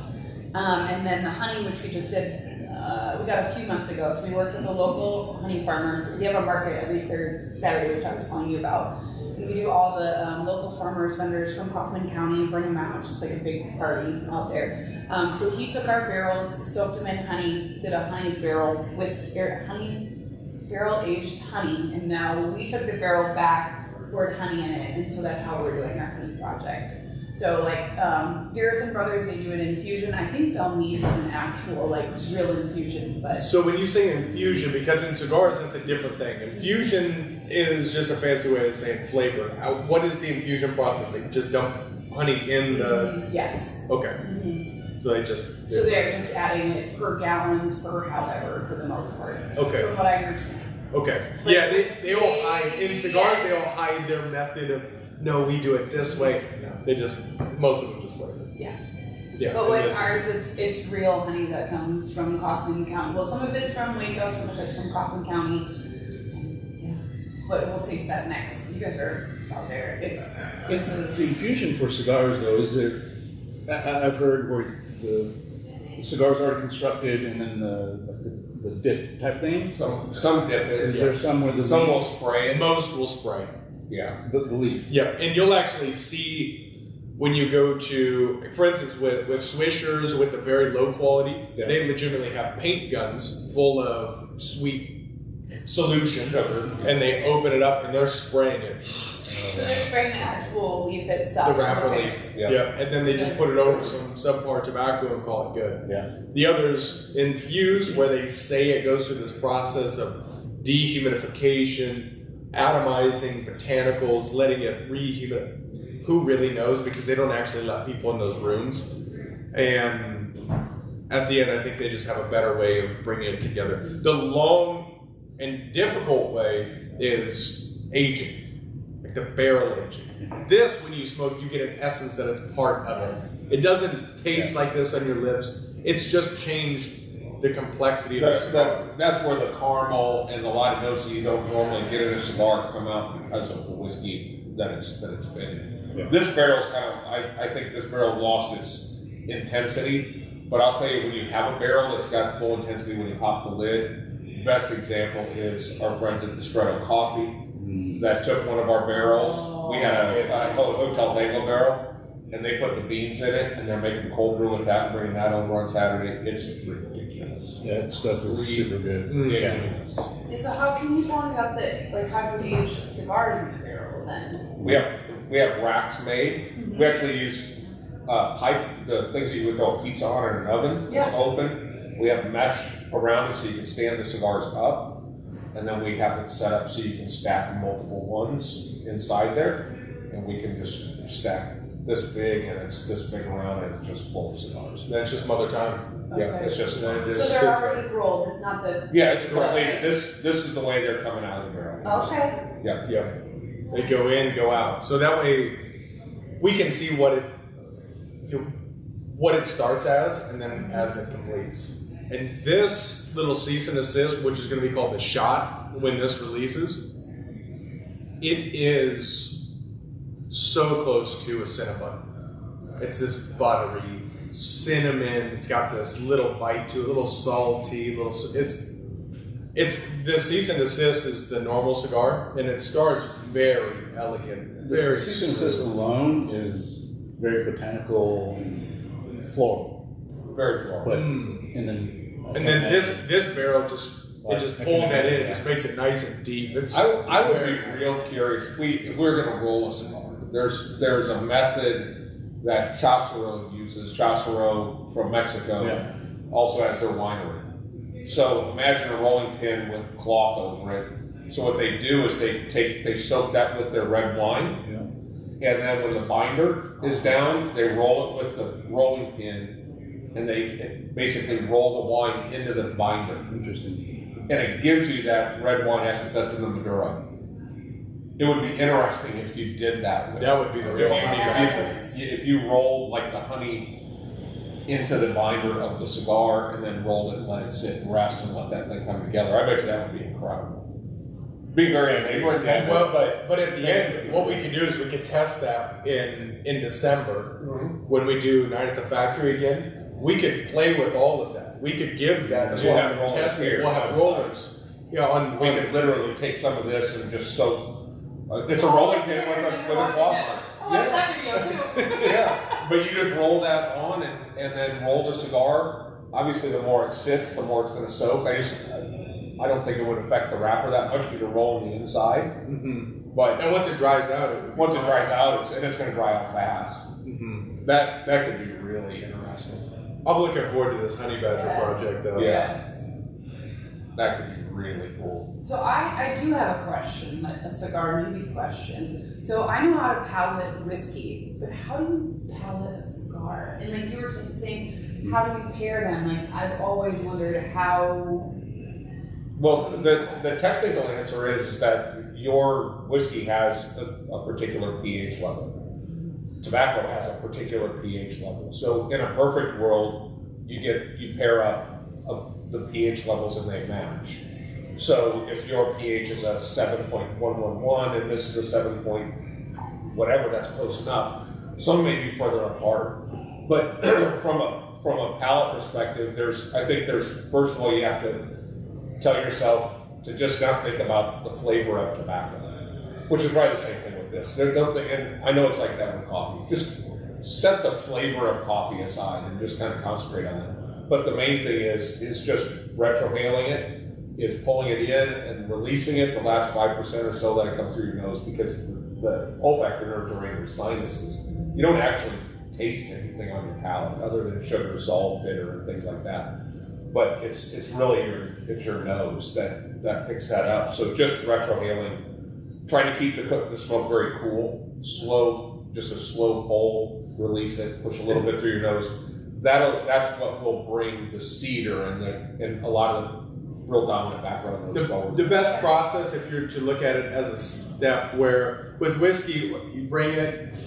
[SPEAKER 5] And then the honey, which we just did, we got a few months ago. So we worked with the local honey farmers. We have a market every third Saturday, which I was telling you about. And we do all the local farmers, vendors from Kaufman County, bring them out. It's just like a big party out there. So he took our barrels, soaked them in honey, did a honey barrel with barrel aged honey, and now we took the barrel back, poured honey in it, and so that's how we're doing our honey project. So like Garrison Brothers, they do an infusion. I think Belmead is an actual like real infusion, but
[SPEAKER 2] so when you say infusion, because in cigars that's a different thing. Infusion is just a fancy way of saying flavor. What is the infusion process? They just dump honey in the
[SPEAKER 5] yes.
[SPEAKER 2] Okay. So they're
[SPEAKER 5] just adding it per gallons, per however, for the most part.
[SPEAKER 2] Okay.
[SPEAKER 5] From what I understand.
[SPEAKER 2] Okay. Yeah, they all hide in cigars. They all hide their method of no, we do it this way. No, most of them just flavor.
[SPEAKER 5] Yeah.
[SPEAKER 2] Yeah.
[SPEAKER 5] But with ours, it's real honey that comes from Kaufman County. Well, some of it's from Waco, some of it's from Kaufman County. Yeah. But we'll taste that next. You guys are out there.
[SPEAKER 3] The infusion for cigars, though, is there? I've heard where the cigars are constructed and then the dip type thing.
[SPEAKER 1] Some dip
[SPEAKER 3] is there some where
[SPEAKER 1] some will spray.
[SPEAKER 2] Most will spray.
[SPEAKER 1] Yeah,
[SPEAKER 3] the leaf.
[SPEAKER 2] Yeah, and you'll actually see when you go to, for instance, with Swishers, with the very low quality, they legitimately have paint guns full of sweet solution, and they open it up and they're spraying it.
[SPEAKER 5] So they're spraying the actual leaf itself.
[SPEAKER 2] The wrapper leaf. Yeah, and then they just put it over some subpar tobacco and call it good.
[SPEAKER 3] Yeah.
[SPEAKER 2] The others infuse, where they say it goes through this process of dehumidification, atomizing botanicals, letting it rehumidify. Who really knows? Because they don't actually let people in those rooms. And at the end, I think they just have a better way of bringing it together. The long and difficult way is aging. The barrel aging. This, when you smoke, you get an essence that it's part of it. It doesn't taste like this on your lips. It's just changed the complexity of the cigar.
[SPEAKER 1] That's where the caramel and the light notes that you don't normally get in a cigar come out because of the whiskey that it's been in. Yeah. This barrel's kind of, I think this barrel lost its intensity, but I'll tell you, when you have a barrel that's got full intensity when you pop the lid, best example is our friends at Discreto Coffee that took one of our barrels. We had a Hotel Tango barrel, and they put the beans in it, and they're making cold brew with that and bringing that over on Saturday. It's ridiculous.
[SPEAKER 3] That stuff is super good.
[SPEAKER 1] Ridiculous.
[SPEAKER 5] Yeah, so how can you tell me about how do we age cigars in the barrel then?
[SPEAKER 1] We have racks made. We actually use pipe, the things that you would throw a pizza on in an oven. It's open. We have mesh around it so you can stand the cigars up. And then we have it set up so you can stack multiple ones inside there. And we can just stack this big, and it's this big around, and it's just full of cigars.
[SPEAKER 2] That's just mother time.
[SPEAKER 5] Okay.
[SPEAKER 1] Yeah, it's just.
[SPEAKER 5] So they're already rolled. It's not the.
[SPEAKER 1] Yeah, it's complete. This is the way they're coming out of the barrel.
[SPEAKER 5] Okay.
[SPEAKER 1] Yeah.
[SPEAKER 2] They go in, go out. So that way we can see what it starts as, and then as it completes. And this little cease and desist, which is going to be called the shot when this releases, it is so close to a Cinnabon. It's this buttery cinnamon. It's got this little bite to it, a little salty, It's the cease and desist is the normal cigar, and it starts very elegant, very
[SPEAKER 3] The cease and desist alone is very botanical and floral.
[SPEAKER 1] Very floral.
[SPEAKER 3] But, and then
[SPEAKER 2] this barrel just pulling that in, it just makes it nice and deep.
[SPEAKER 1] I would be real curious if we're going to roll a cigar. There's a method that Chasero uses. Chasero from Mexico also has their winery. So imagine a rolling pin with cloth over it. So what they do is they soak that with their red wine, and then when the binder is down, they roll it with the rolling pin, and they basically roll the wine into the binder.
[SPEAKER 3] Interesting.
[SPEAKER 1] And it gives you that red wine essence that's in the Maduro. It would be interesting if you did that.
[SPEAKER 2] That would be the real honey.
[SPEAKER 1] If you rolled like the honey into the binder of the cigar and then rolled it and let it sit and rest and let that thing come together, I bet you that would be incredible. Be very amazing.
[SPEAKER 2] Well, but at the end, what we can do is we can test that in December when we do Night at the Factory again. We could play with all of that. We could give that.
[SPEAKER 1] We'll have rollers
[SPEAKER 2] test
[SPEAKER 1] here.
[SPEAKER 2] We'll have rollers. Yeah,
[SPEAKER 1] we could literally take some of this and just soak. It's a rolling pin with a cloth on it.
[SPEAKER 5] Oh, that's that video too.
[SPEAKER 1] Yeah, but you just roll that on and then roll the cigar. Obviously, the more it sits, the more it's going to soak. I don't think it would affect the wrapper that much. You can roll on the inside, but
[SPEAKER 2] and once it dries out,
[SPEAKER 1] it's going to dry out fast. That could be really interesting.
[SPEAKER 2] I'm looking forward to this honey badger project, though.
[SPEAKER 1] Yeah, that could be really cool.
[SPEAKER 5] So I do have a question, a cigar newbie question. So I know how to palate whiskey, but how do you palate a cigar? And like you were saying, how do you pair them? Like I've always wondered how.
[SPEAKER 1] Well, the technical answer is that your whiskey has a particular pH level. Tobacco has a particular pH level. So in a perfect world, you pair up the pH levels and they match. So if your pH is a 7.111 and this is a 7. Whatever, that's close enough. Some may be further apart, but from a palate perspective, I think first of all you have to tell yourself to just not think about the flavor of tobacco, which is probably the same thing with this. And I know it's like that with coffee. Just set the flavor of coffee aside and just kind of concentrate on it. But the main thing is just retrohaling it, is pulling it in and releasing it the last 5% or so, let it come through your nose, because the olfactory nerves are in your sinuses. You don't actually taste anything on your palate other than sugar, salt, bitter, and things like that. But it's really your nose that picks that up. So just retrohaling, trying to keep the smoke very cool, just a slow pull, release it, push a little bit through your nose. That's what will bring the cedar and a lot of the real dominant background notes forward.
[SPEAKER 2] The best process, if you're to look at it as a step, where with whiskey you bring it,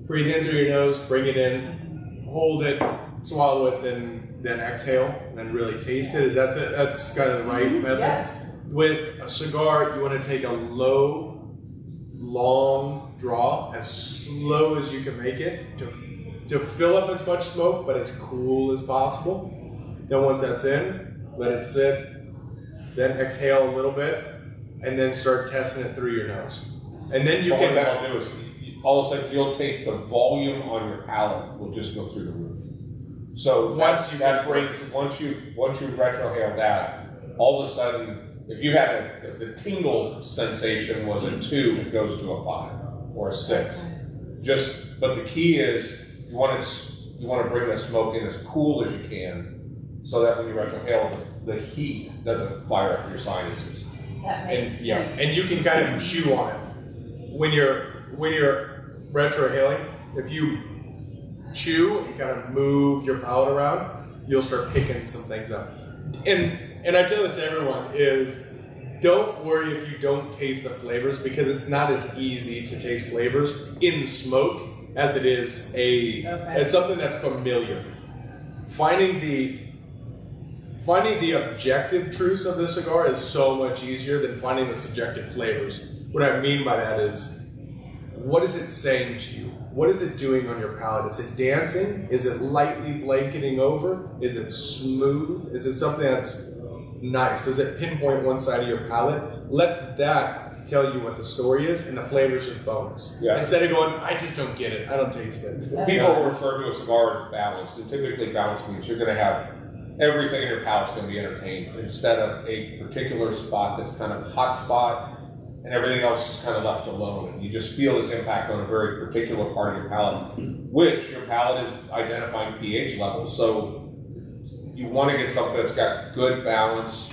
[SPEAKER 2] breathe in through your nose, bring it in, hold it, swallow it, then exhale and really taste it. That's kind of the right method?
[SPEAKER 5] Yes.
[SPEAKER 2] With a cigar, you want to take a low, long draw, as slow as you can make it, to fill up as much smoke, but as cool as possible. Then once that's in, let it sit, then exhale a little bit, and then start testing it through your nose. And then you can...
[SPEAKER 1] What that'll do is, all of a sudden, you'll taste the volume on your palate will just go through the roof. So once you retrohale that, all of a sudden, if the tingle sensation was a 2, it goes to a 5 or a 6. But the key is you want to bring the smoke in as cool as you can, so that when you retrohale, the heat doesn't fire up your sinuses.
[SPEAKER 5] That makes sense.
[SPEAKER 2] And you can kind of chew on it when you're retrohaling. If you chew and kind of move your palate around, you'll start picking some things up. And I tell this to everyone is, don't worry if you don't taste the flavors, because it's not as easy to taste flavors in smoke as it is as something that's familiar. Finding the objective truths of the cigar is so much easier than finding the subjective flavors. What I mean by that is, what is it saying to you? What is it doing on your palate? Is it dancing? Is it lightly blanketing over? Is it smooth? Is it something that's nice? Does it pinpoint one side of your palate? Let that tell you what the story is, and the flavor is just bonus.
[SPEAKER 1] Yeah.
[SPEAKER 2] Instead of going, I just don't get it. I don't taste it.
[SPEAKER 1] People refer to a cigar as balanced, and typically balanced means you're going to have everything in your palate's going to be entertained instead of a particular spot that's kind of hot spot and everything else is kind of left alone. And you just feel this impact on a very particular part of your palate, which your palate is identifying pH levels. So you want to get something that's got good balance,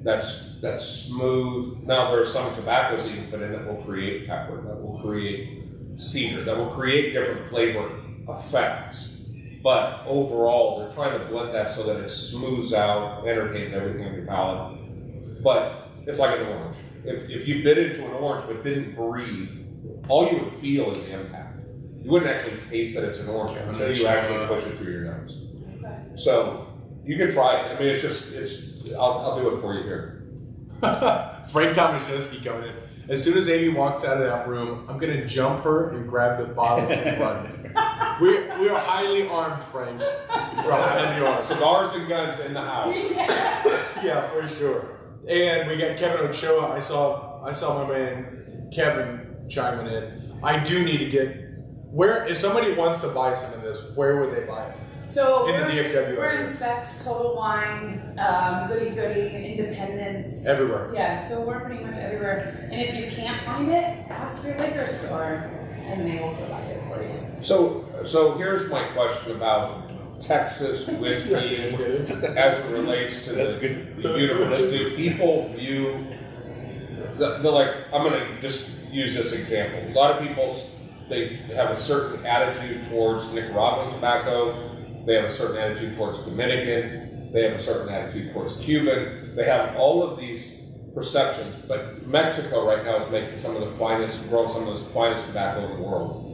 [SPEAKER 1] that's smooth. Now there are some tobaccos that you can put in that will create pepper, that will create cedar, that will create different flavor effects. But overall, they're trying to blend that so that it smooths out, entertains everything in your palate. But it's like an orange. If you bit into an orange but didn't breathe, all you would feel is the impact. You wouldn't actually taste that it's an orange until you actually push it through your nose. So you can try it. I mean, I'll do it for you here.
[SPEAKER 2] Frank Tomaszewski coming in. As soon as Amy walks out of that room, I'm going to jump her and grab the bottle and run. We are highly armed, Frank. We're highly armed.
[SPEAKER 1] Cigars and guns in the house.
[SPEAKER 2] Yeah, for sure. And we got Kevin Ochoa. I saw my man Kevin chiming in. I do need to get if somebody wants to buy some of this, where would they buy it?
[SPEAKER 5] So
[SPEAKER 2] in the DFW
[SPEAKER 5] we're
[SPEAKER 2] area.
[SPEAKER 5] in Specs, Total Wine, Goody Goody, Independence.
[SPEAKER 2] Everywhere.
[SPEAKER 5] Yeah, so we're pretty much everywhere. And if you can't find it, ask your liquor store, and they will provide it for you.
[SPEAKER 1] So here's my question about Texas whiskey as it relates to the universe. Do people view I'm going to just use this example. A lot of people, they have a certain attitude towards Nicaraguan tobacco. They have a certain attitude towards Dominican. They have a certain attitude towards Cuban. They have all of these perceptions. But Mexico right now is making some of the finest tobacco in the world.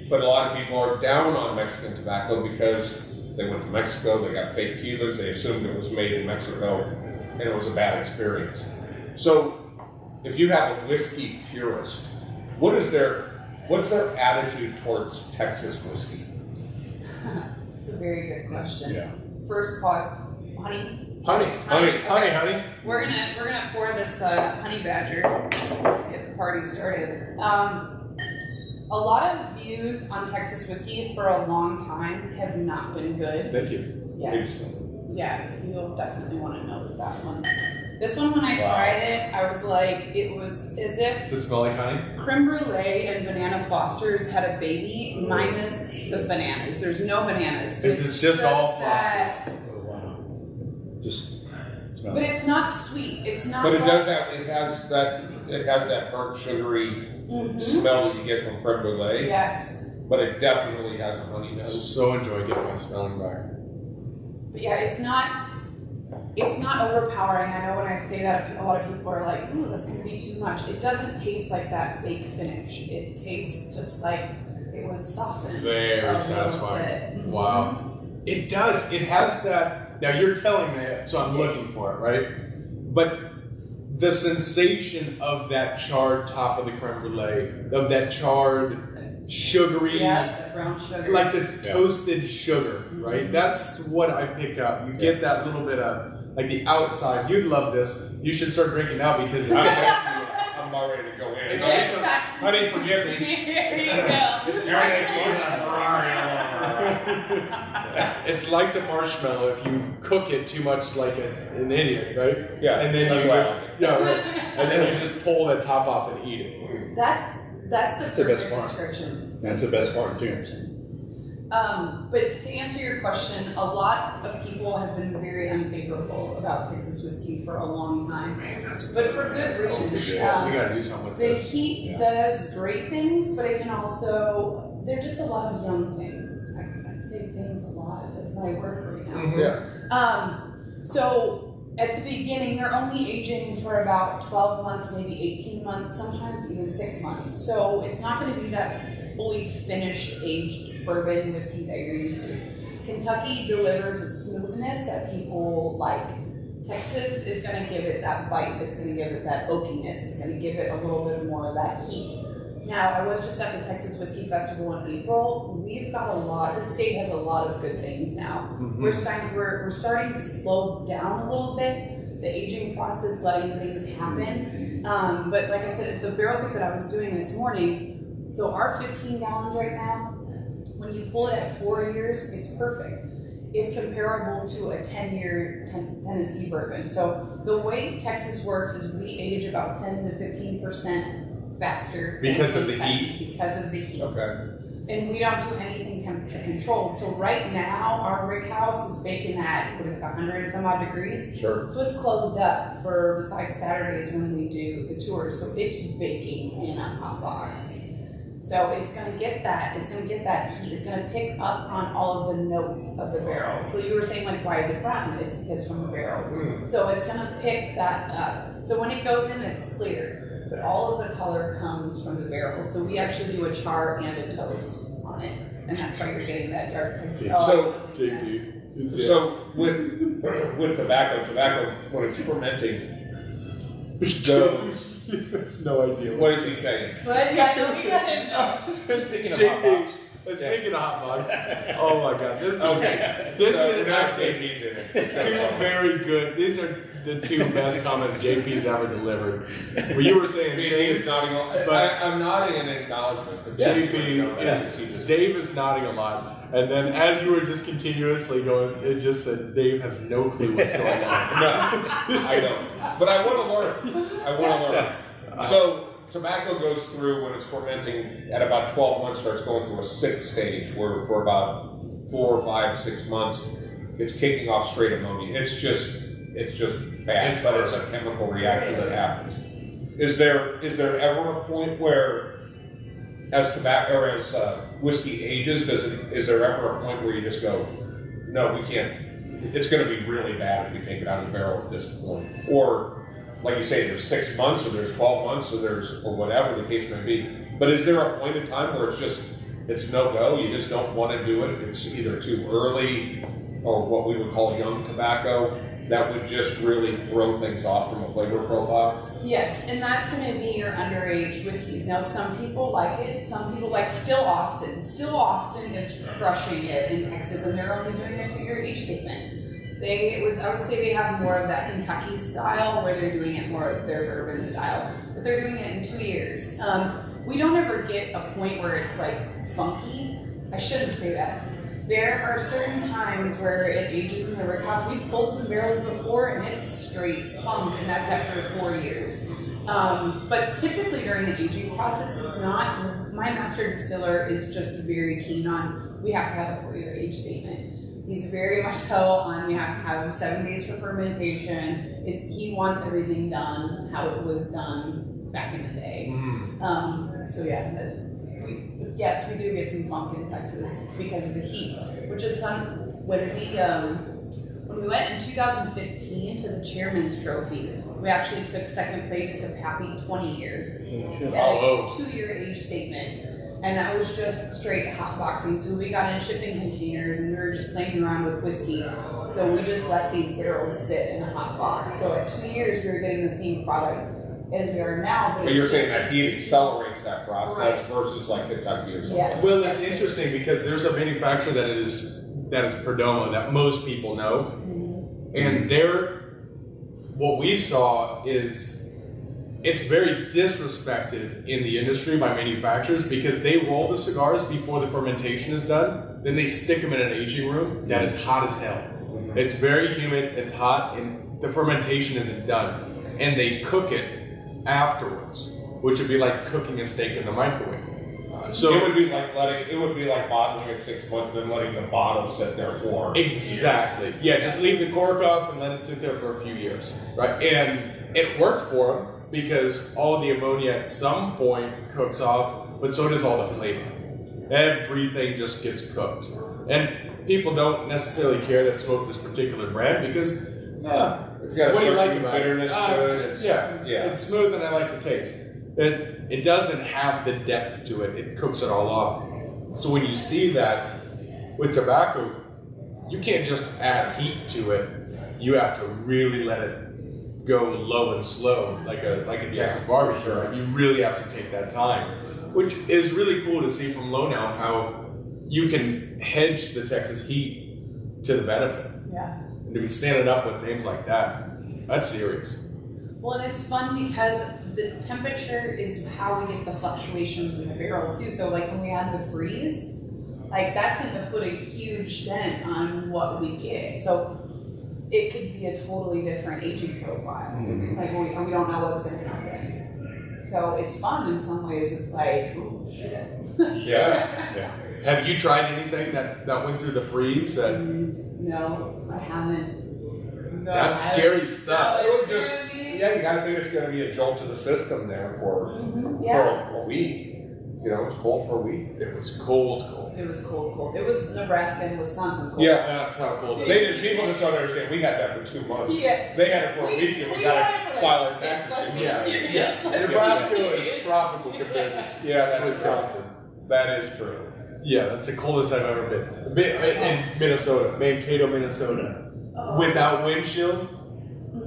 [SPEAKER 1] But a lot of people are down on Mexican tobacco because they went to Mexico, they got fake Cubans, they assumed it was made in Mexico, and it was a bad experience. So if you have a whiskey purist, what's their attitude towards Texas whiskey?
[SPEAKER 5] That's a very good question.
[SPEAKER 3] Yeah.
[SPEAKER 5] First pause, honey.
[SPEAKER 2] Honey.
[SPEAKER 5] We're gonna pour this honey badger to get the party started. A lot of views on Texas whiskey for a long time have not been good.
[SPEAKER 2] Thank you.
[SPEAKER 5] Yes. Yeah, you'll definitely want to notice that one. This one, when I tried it, I was like, it was as if
[SPEAKER 2] Does it smell like honey?
[SPEAKER 5] creme brulee and banana Fosters had a baby minus the bananas. There's no bananas.
[SPEAKER 2] It's just all
[SPEAKER 5] that,
[SPEAKER 2] Fosters.
[SPEAKER 3] Oh, wow. Just smell
[SPEAKER 5] but
[SPEAKER 3] it.
[SPEAKER 5] it's not sweet. It's not.
[SPEAKER 1] But it has that burnt sugary smell that you get from creme brulee.
[SPEAKER 5] Yes.
[SPEAKER 1] But it definitely has a honey note.
[SPEAKER 2] So enjoy getting my smelling back.
[SPEAKER 5] But yeah, it's not overpowering. I know when I say that, a lot of people are like, ooh, that's going to be too much. It doesn't taste like that fake finish. It tastes just like it was softened.
[SPEAKER 2] Very satisfying. Wow. It does. It has that. Now you're telling me, so I'm looking for it, right? But the sensation of that charred top of the creme brulee, of that charred, sugary,
[SPEAKER 5] the brown sugar.
[SPEAKER 2] like the toasted sugar, right? That's what I pick up. You get that little bit of, like the outside. You'd love this. You should start drinking now because it's
[SPEAKER 1] I'm about ready to go in. Honey, forgive me.
[SPEAKER 5] Here you go.
[SPEAKER 2] It's like the marshmallow if you cook it too much like an idiot, right?
[SPEAKER 1] Yeah,
[SPEAKER 2] and then
[SPEAKER 1] that's
[SPEAKER 2] you
[SPEAKER 1] why I
[SPEAKER 2] just
[SPEAKER 1] like
[SPEAKER 2] and then you just pull the top off and eat it.
[SPEAKER 5] That's
[SPEAKER 3] the
[SPEAKER 5] the
[SPEAKER 3] best
[SPEAKER 5] perfect
[SPEAKER 3] part.
[SPEAKER 5] description.
[SPEAKER 3] That's the best part too.
[SPEAKER 5] But to answer your question, a lot of people have been very unfavorable about Texas whiskey for a long time.
[SPEAKER 2] Man, that's
[SPEAKER 5] But for good reason.
[SPEAKER 2] we gotta do something with
[SPEAKER 5] The
[SPEAKER 2] this.
[SPEAKER 5] heat does great things, but it can also, they're just a lot of young things. I say things a lot, that's my word right now.
[SPEAKER 2] Yeah.
[SPEAKER 5] So at the beginning, they're only aging for about 12 months, maybe 18 months, sometimes even 6 months. So it's not going to be that fully finished aged bourbon whiskey that you're used to. Kentucky delivers a smoothness that people like. Texas is going to give it that bite. It's going to give it that oakiness. It's going to give it a little bit more of that heat. Now, I was just at the Texas Whiskey Festival in April. We've got a lot. The state has a lot of good things now. We're starting to slow down a little bit. The aging process, letting things happen. But like I said, the barrel pick that I was doing this morning. So our 15 gallons right now, when you pull it at 4 years, it's perfect. It's comparable to a 10-year Tennessee bourbon. So the way Texas works is we age about 10 to 15% faster.
[SPEAKER 2] Because of the heat?
[SPEAKER 5] Because of the heat.
[SPEAKER 2] Okay.
[SPEAKER 5] And we don't do anything temperature controlled. So right now, our rick house is baking at, 100 and some odd degrees?
[SPEAKER 1] Sure.
[SPEAKER 5] So it's closed up for, besides Saturdays when we do the tours. So it's baking in a hot box. So it's going to get that, heat, it's going to pick up on all of the notes of the barrel. So you were saying, like, why is it brown? It's because from the barrel. So it's going to pick that up. So when it goes in, it's clear, but all of the color comes from the barrel. So we actually do a char and a toast on it, and that's why you're getting that dark.
[SPEAKER 1] So,
[SPEAKER 2] JP.
[SPEAKER 1] So with tobacco, when it's fermenting, goes.
[SPEAKER 2] He has no idea.
[SPEAKER 1] What is he saying?
[SPEAKER 5] But yeah, no, you gotta know.
[SPEAKER 1] Speaking of hot
[SPEAKER 2] JP,
[SPEAKER 1] box.
[SPEAKER 2] speaking of hot box, oh my god, this is
[SPEAKER 1] Okay.
[SPEAKER 2] this
[SPEAKER 1] So
[SPEAKER 2] is
[SPEAKER 1] now
[SPEAKER 2] actually
[SPEAKER 1] JP's in it.
[SPEAKER 2] two very good. These are the two best comments JP's ever delivered. Well, you were saying
[SPEAKER 1] JP
[SPEAKER 2] Dave,
[SPEAKER 1] is nodding. I'm nodding in acknowledgement. But
[SPEAKER 2] JP
[SPEAKER 1] is
[SPEAKER 2] is Dave is nodding a lot, and then as you were just continuously going, it just said Dave has no clue what's going on.
[SPEAKER 1] No, I don't. But I want to learn. So tobacco goes through, when it's fermenting at about 12 months, starts going through a 6th stage, where for about 4, 5, 6 months, it's kicking off straight ammonia. It's just bad, but it's a chemical reaction that happens. Is there ever a point where, as tobacco or as whiskey ages, is there ever a point where you just go, no, we can't? It's going to be really bad if we take it out of the barrel at this point, or like you say, there's 6 months, or there's 12 months, or whatever the case may be. But is there a point in time where it's no go? You just don't want to do it. It's either too early, or what we would call young tobacco, that would just really throw things off from a flavor profile?
[SPEAKER 5] Yes, and that's going to be your underage whiskeys. Now, some people like it. Some people like Still Austin. Still Austin is crushing it in Texas, and they're only doing a 2-year age statement. I would say they have more of that Kentucky style, where they're doing it more of their bourbon style, but they're doing it in 2 years. We don't ever get a point where it's like funky. I shouldn't say that. There are certain times where it ages in the rick house. We've pulled some barrels before and it's straight funk, and that's after 4 years. But typically during the aging process, it's not. My master distiller is just very keen on, we have to have a 4-year age statement. He's very much so on, we have to have 7 days for fermentation. He wants everything done how it was done back in the day. So yeah, yes, we do get some funk in Texas because of the heat, which is when we went in 2015 to the Chairman's Trophy, we actually took 2nd place to Pappy 20 year.
[SPEAKER 2] Oh,
[SPEAKER 5] 2-year age statement. And that was just straight hot boxing. So we got in shipping containers and we were just playing around with whiskey. So we just let these barrels sit in a hot box. So at 2 years, we were getting the same product as we are now.
[SPEAKER 1] But you're saying that heat accelerates that process versus like Kentucky or something.
[SPEAKER 5] Yes.
[SPEAKER 2] Well, it's interesting because there's a manufacturer that is Perdomo that most people know, and what we saw is it's very disrespected in the industry by manufacturers because they roll the cigars before the fermentation is done, then they stick them in an aging room that is hot as hell. It's very humid, it's hot, and the fermentation isn't done, and they cook it afterwards, which would be like cooking a steak in the microwave. So
[SPEAKER 1] it would be like bottling at 6 months and then letting the bottle sit there for
[SPEAKER 2] exactly
[SPEAKER 1] years.
[SPEAKER 2] Yeah, just leave the cork off and let it sit there for a few years, right? And it worked for them because all of the ammonia at some point cooks off, but so does all the flavor. Everything just gets cooked, and people don't necessarily care that smoke this particular brand because
[SPEAKER 1] it's got a
[SPEAKER 2] what do you like
[SPEAKER 1] certain
[SPEAKER 2] about
[SPEAKER 1] bitterness
[SPEAKER 2] it?
[SPEAKER 1] to it.
[SPEAKER 2] It's smooth and I like the taste. It doesn't have the depth to it. It cooks it all off. So when you see that with tobacco, you can't just add heat to it. You have to really let it go low and slow, like a Texas barbecue. You really have to take that time. Which is really cool to see from Low Now how you can hedge the Texas heat to the benefit.
[SPEAKER 5] Yeah.
[SPEAKER 2] And to be standing up with names like that, that's serious.
[SPEAKER 5] Well, and it's fun because the temperature is how we get the fluctuations in the barrel too. So like when we add the freeze, like that's going to put a huge dent on what we get. So it could be a totally different aging profile.
[SPEAKER 2] Mm-hmm.
[SPEAKER 5] Like we don't know what's going to happen. So it's fun in some ways. It's like, oh shit.
[SPEAKER 2] Yeah. Have you tried anything that went through the freeze?
[SPEAKER 5] No, I haven't. No,
[SPEAKER 2] That's scary stuff.
[SPEAKER 1] It would just, you gotta think it's gonna be a jolt to the system there for a week. You know, it's cold for a week.
[SPEAKER 2] It was cold.
[SPEAKER 5] It was cold. It was Nebraska and Wisconsin cold.
[SPEAKER 2] Yeah, that's how cold it is.
[SPEAKER 1] People just don't understand. We got that for 2 months.
[SPEAKER 5] Yeah.
[SPEAKER 1] They had it for a week, and we got to file our taxes.
[SPEAKER 2] Nebraska is tropical compared to
[SPEAKER 1] That's
[SPEAKER 2] Wisconsin.
[SPEAKER 1] true. That is true.
[SPEAKER 2] Yeah, that's the coldest I've ever been. In Minnesota, Mankato, Minnesota.
[SPEAKER 5] Oh.
[SPEAKER 2] Without wind chill,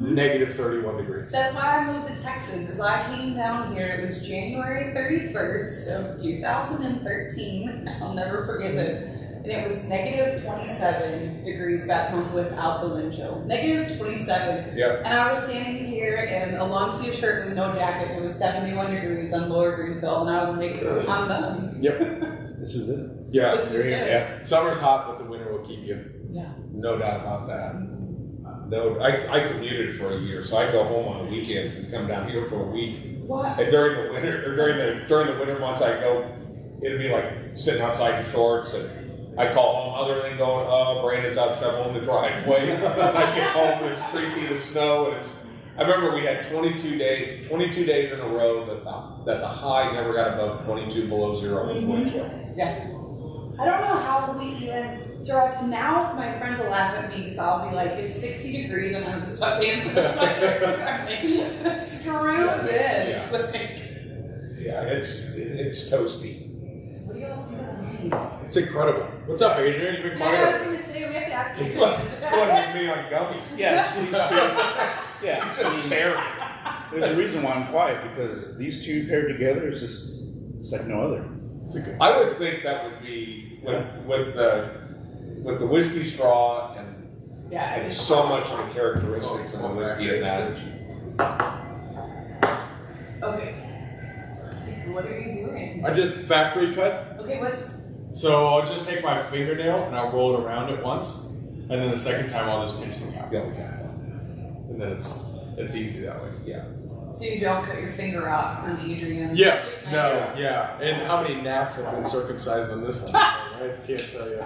[SPEAKER 2] negative 31 degrees.
[SPEAKER 5] That's why I moved to Texas. As I came down here, it was January 31st of 2013. I'll never forget this. And it was negative 27 degrees back home without the wind chill. Negative 27.
[SPEAKER 1] Yep.
[SPEAKER 5] And I was standing here in a long sleeve shirt with no jacket. It was 71 degrees on Lower Greenville, and I was making it on them.
[SPEAKER 2] Yep.
[SPEAKER 3] This is it.
[SPEAKER 2] Yeah.
[SPEAKER 5] This is it.
[SPEAKER 2] Yeah. Summer's hot, but the winter will keep you.
[SPEAKER 5] Yeah.
[SPEAKER 1] No doubt about that. No, I commuted for a year, so I go home on the weekends and come down here for a week.
[SPEAKER 5] What?
[SPEAKER 1] And during the winter, or during the winter months, I go. It'd be like sitting outside in shorts, and I call home. Other than going, Brandon's out shoveling the driveway. I get home, there's 3 feet of snow, and it's. I remember we had 22 days in a row that the high never got above 22 below zero with wind chill.
[SPEAKER 5] Yeah. I don't know how we even survived. Now my friends will laugh at me because I'll be like, it's 60 degrees and I'm in sweatpants and a sweatshirt. Like, screw this.
[SPEAKER 1] Yeah, it's toasty.
[SPEAKER 5] So what do y'all think of me?
[SPEAKER 2] It's incredible. What's up, Adrian? You've been
[SPEAKER 5] No, I was going to say, we have to ask you.
[SPEAKER 1] It wasn't me on gummies.
[SPEAKER 3] Yeah,
[SPEAKER 1] He's just staring.
[SPEAKER 3] There's a reason why I'm quiet, because these two paired together is just, it's like no other.
[SPEAKER 1] I would think that would be with the whiskey straw and so much of the characteristics of the whiskey in that.
[SPEAKER 5] Okay. What are you doing?
[SPEAKER 2] I did factory cut.
[SPEAKER 5] Okay,
[SPEAKER 2] So I'll just take my fingernail and I'll roll it around it once, and then the second time I'll just pinch the cap.
[SPEAKER 1] Yeah, okay.
[SPEAKER 2] And then it's easy that way.
[SPEAKER 1] Yeah.
[SPEAKER 5] so you don't cut your finger off on Adrian's?
[SPEAKER 2] Yes. No. Yeah. And how many gnats have been circumcised on this one? I can't tell you.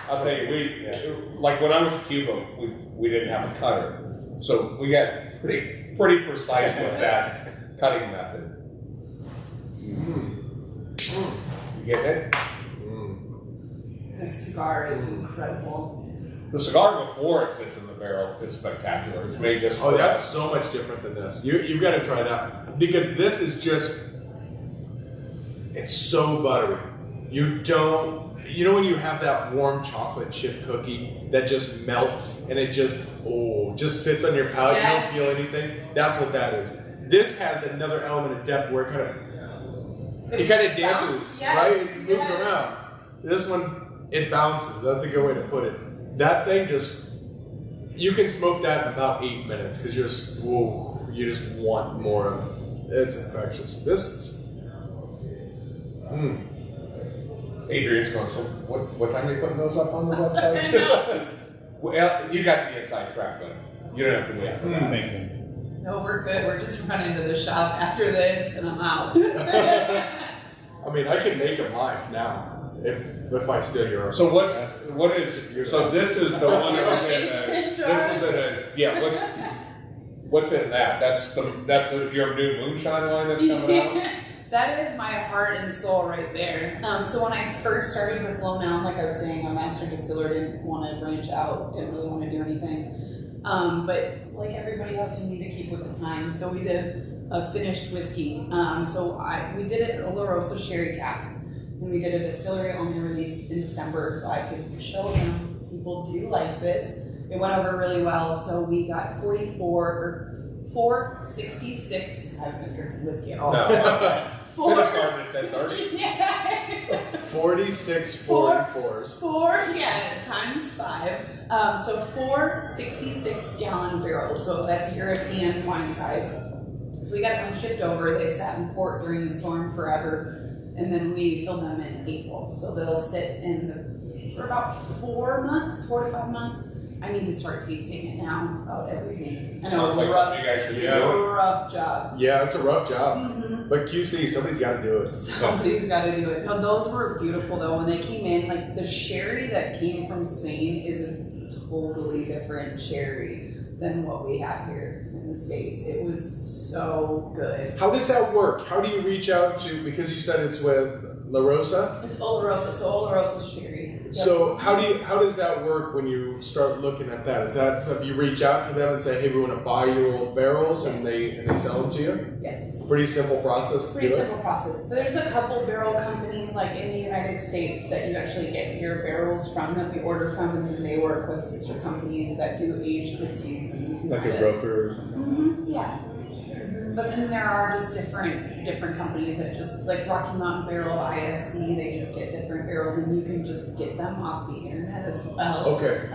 [SPEAKER 1] I'll tell you, like when I went to Cuba, we didn't have a cutter, so we got pretty precise with that cutting method. You get it?
[SPEAKER 5] This cigar is incredible.
[SPEAKER 1] The cigar before it sits in the barrel is spectacular. It's made just.
[SPEAKER 2] Oh, that's so much different than this. You've got to try that, because this is just. It's so buttery. You know when you have that warm chocolate chip cookie that just melts and it just sits on your palate,
[SPEAKER 5] Yes.
[SPEAKER 2] You don't feel anything? That's what that is. This has another element of depth where it kind of dances,
[SPEAKER 5] Yes.
[SPEAKER 2] right? It moves
[SPEAKER 5] Yes.
[SPEAKER 2] around. This one, it bounces. That's a good way to put it. That thing you can smoke that in about 8 minutes because you just want more of it. It's infectious. This is.
[SPEAKER 1] Adrian's going, so what time are you putting those up on the website?
[SPEAKER 5] I know.
[SPEAKER 1] Well, you got the inside track, but you don't have to wait for that.
[SPEAKER 5] No, we're good. We're just running to the shop after this, and I'm out.
[SPEAKER 2] I mean, I can make them live now if I steal your.
[SPEAKER 1] So what is? So this is the one that was in. This was in what's in that? That's your new moonshine line that's coming out.
[SPEAKER 5] That is my heart and soul right there. So when I first started with Low Now, like I was saying, a master distiller, didn't want to branch out, didn't really want to do anything. But like everybody else, you need to keep with the time. So we did a finished whiskey. We did it in Oloroso sherry cask, and we did a distillery only release in December, so I could show them people do like this. It went over really well. So we got 466. I haven't been drinking whiskey at all.
[SPEAKER 1] No. Should have started at 10:30.
[SPEAKER 5] Yeah.
[SPEAKER 2] 46
[SPEAKER 5] Four.
[SPEAKER 2] 44s.
[SPEAKER 5] Times 5. So 4 66-gallon barrels. So that's European wine size. So we got them shipped over. They sat in port during the storm forever. And then we filled them in April. So they'll sit for about 4 to 5 months. I need to start tasting it now about every week. I know
[SPEAKER 1] Sounds like
[SPEAKER 5] it's
[SPEAKER 1] something you guys should be
[SPEAKER 5] a
[SPEAKER 1] doing.
[SPEAKER 5] rough job.
[SPEAKER 2] Yeah, it's a rough job.
[SPEAKER 5] Mm-hmm.
[SPEAKER 2] But QC, somebody's got to do it.
[SPEAKER 5] Somebody's got to do it. No, those were beautiful though. When they came in, like the sherry that came from Spain is a totally different sherry than what we have here in the States. It was so good.
[SPEAKER 2] How does that work? How do you reach out to, because you said it's with La Rosa?
[SPEAKER 5] It's Oloroso, so Oloroso's sherry. Yep.
[SPEAKER 2] So how does that work when you start looking at that? Is that so if you reach out to them and say, hey, we want to buy your old barrels, and they sell them to you?
[SPEAKER 5] Yes.
[SPEAKER 2] Pretty simple process to
[SPEAKER 5] Pretty
[SPEAKER 2] do
[SPEAKER 5] simple process. So there's a couple barrel companies like in the United States that you actually get your barrels from that we order from, and then they work with sister companies that do aged whiskeys and you can
[SPEAKER 3] Like
[SPEAKER 5] get
[SPEAKER 3] a
[SPEAKER 5] it.
[SPEAKER 3] broker or something.
[SPEAKER 5] Mm-hmm. Yeah. But then there are just different companies that just like Rocky Mountain Barrel ISC. They just get different barrels, and you can just get them off the internet as well.
[SPEAKER 2] Okay.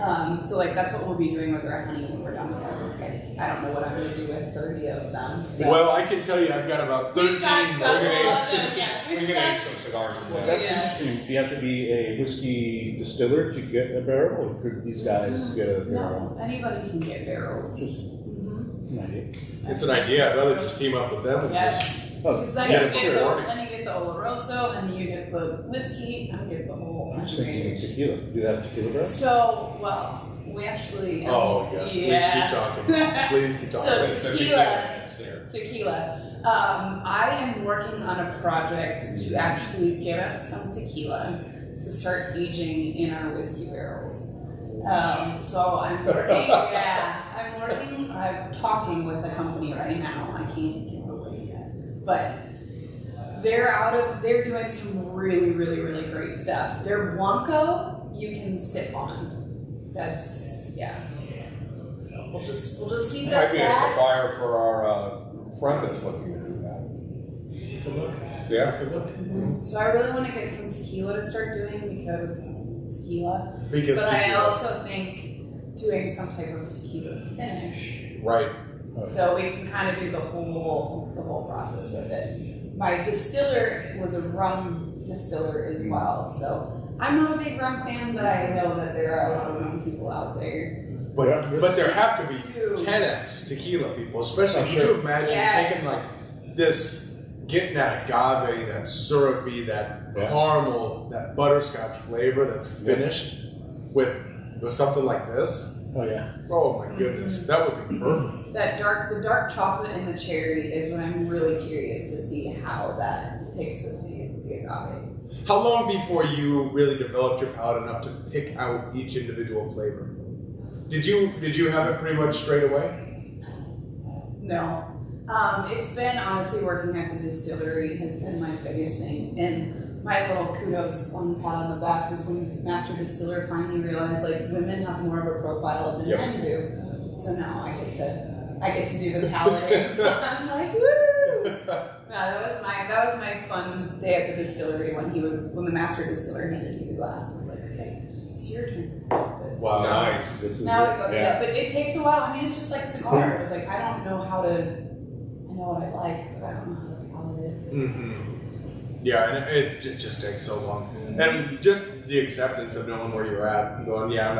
[SPEAKER 5] So like that's what we'll be doing with our honey when we're done with our work. I don't know what I'm going to do with 30 of them. So.
[SPEAKER 2] Well, I can tell you I've got about 13.
[SPEAKER 5] We've got a couple of them, yeah.
[SPEAKER 1] We can eat some cigars in
[SPEAKER 3] Well,
[SPEAKER 1] there.
[SPEAKER 3] that's
[SPEAKER 5] Yeah.
[SPEAKER 3] interesting. Do you have to be a whiskey distiller to get a barrel, or could these guys get a barrel?
[SPEAKER 5] No, anybody can get barrels.
[SPEAKER 3] Just
[SPEAKER 5] Mm-hmm.
[SPEAKER 3] an idea.
[SPEAKER 2] It's an idea. I'd rather just team up with them and just.
[SPEAKER 5] Yes.
[SPEAKER 3] Oh,
[SPEAKER 5] Because then,
[SPEAKER 2] Yeah,
[SPEAKER 5] you get
[SPEAKER 2] sure.
[SPEAKER 5] then you get the Oloroso, then you get the whiskey, and you get the whole
[SPEAKER 3] I'm just thinking
[SPEAKER 5] range.
[SPEAKER 3] tequila. Do they have tequila barrels?
[SPEAKER 5] So, well, we actually.
[SPEAKER 2] Oh, yes. Please keep talking. Please keep talking.
[SPEAKER 5] So
[SPEAKER 1] They're
[SPEAKER 5] tequila.
[SPEAKER 1] there.
[SPEAKER 5] Tequila. I am working on a project to actually get us some tequila to start aging in our whiskey barrels. So I'm working. I'm talking with a company right now. I can't give away yet, but they're doing some really, really, really great stuff. Their Blanco you can sip on. That's So we'll just keep it
[SPEAKER 1] Might
[SPEAKER 5] at
[SPEAKER 1] be a
[SPEAKER 5] that.
[SPEAKER 1] supplier for our friend that's looking to do that.
[SPEAKER 2] Good luck.
[SPEAKER 1] Yeah.
[SPEAKER 2] Good luck.
[SPEAKER 5] So I really want to get some tequila to start doing because tequila.
[SPEAKER 2] Because
[SPEAKER 5] But I
[SPEAKER 2] tequila.
[SPEAKER 5] also think doing some type of tequila finish,
[SPEAKER 2] Right.
[SPEAKER 5] so we can kind of do the whole process with it. My distiller was a rum distiller as well, so I'm not a big rum fan, but I know that there are a lot of rum people out there.
[SPEAKER 2] But there have to be
[SPEAKER 5] Huge.
[SPEAKER 2] 10x tequila people, especially.
[SPEAKER 3] Oh,
[SPEAKER 2] Could
[SPEAKER 3] sure.
[SPEAKER 2] you imagine
[SPEAKER 5] Yeah.
[SPEAKER 2] taking like this, getting that agave, that syrupy, that
[SPEAKER 3] Yeah.
[SPEAKER 2] caramel, that butterscotch flavor that's finished with something like this?
[SPEAKER 3] Oh yeah.
[SPEAKER 2] Oh my goodness, that would be perfect.
[SPEAKER 5] The dark chocolate and the cherry is what I'm really curious to see how that takes with the agave.
[SPEAKER 2] How long before you really developed your palate enough to pick out each individual flavor? Did you have it pretty much straight away?
[SPEAKER 5] No. It's been honestly working at the distillery has been my biggest thing. And my little kudos on pat on the back was when the master distiller finally realized like women have more of a profile than
[SPEAKER 1] Yep.
[SPEAKER 5] men do. So now I get to do the paladin. So I'm like, woo! No, that was my fun day at the distillery when the master distiller handed me the glass. I was like, okay, it's your turn.
[SPEAKER 2] Wow,
[SPEAKER 5] So
[SPEAKER 1] Nice.
[SPEAKER 3] This is
[SPEAKER 5] now
[SPEAKER 3] it.
[SPEAKER 5] it goes,
[SPEAKER 3] Yeah.
[SPEAKER 5] but it takes a while. I mean, it's just like cigar. It's like I don't know how to. I know what I like, but I don't know how to palate it.
[SPEAKER 2] Mm-hmm. Yeah, and it just takes so long. And just the acceptance of knowing where you're at and going, yeah, I'm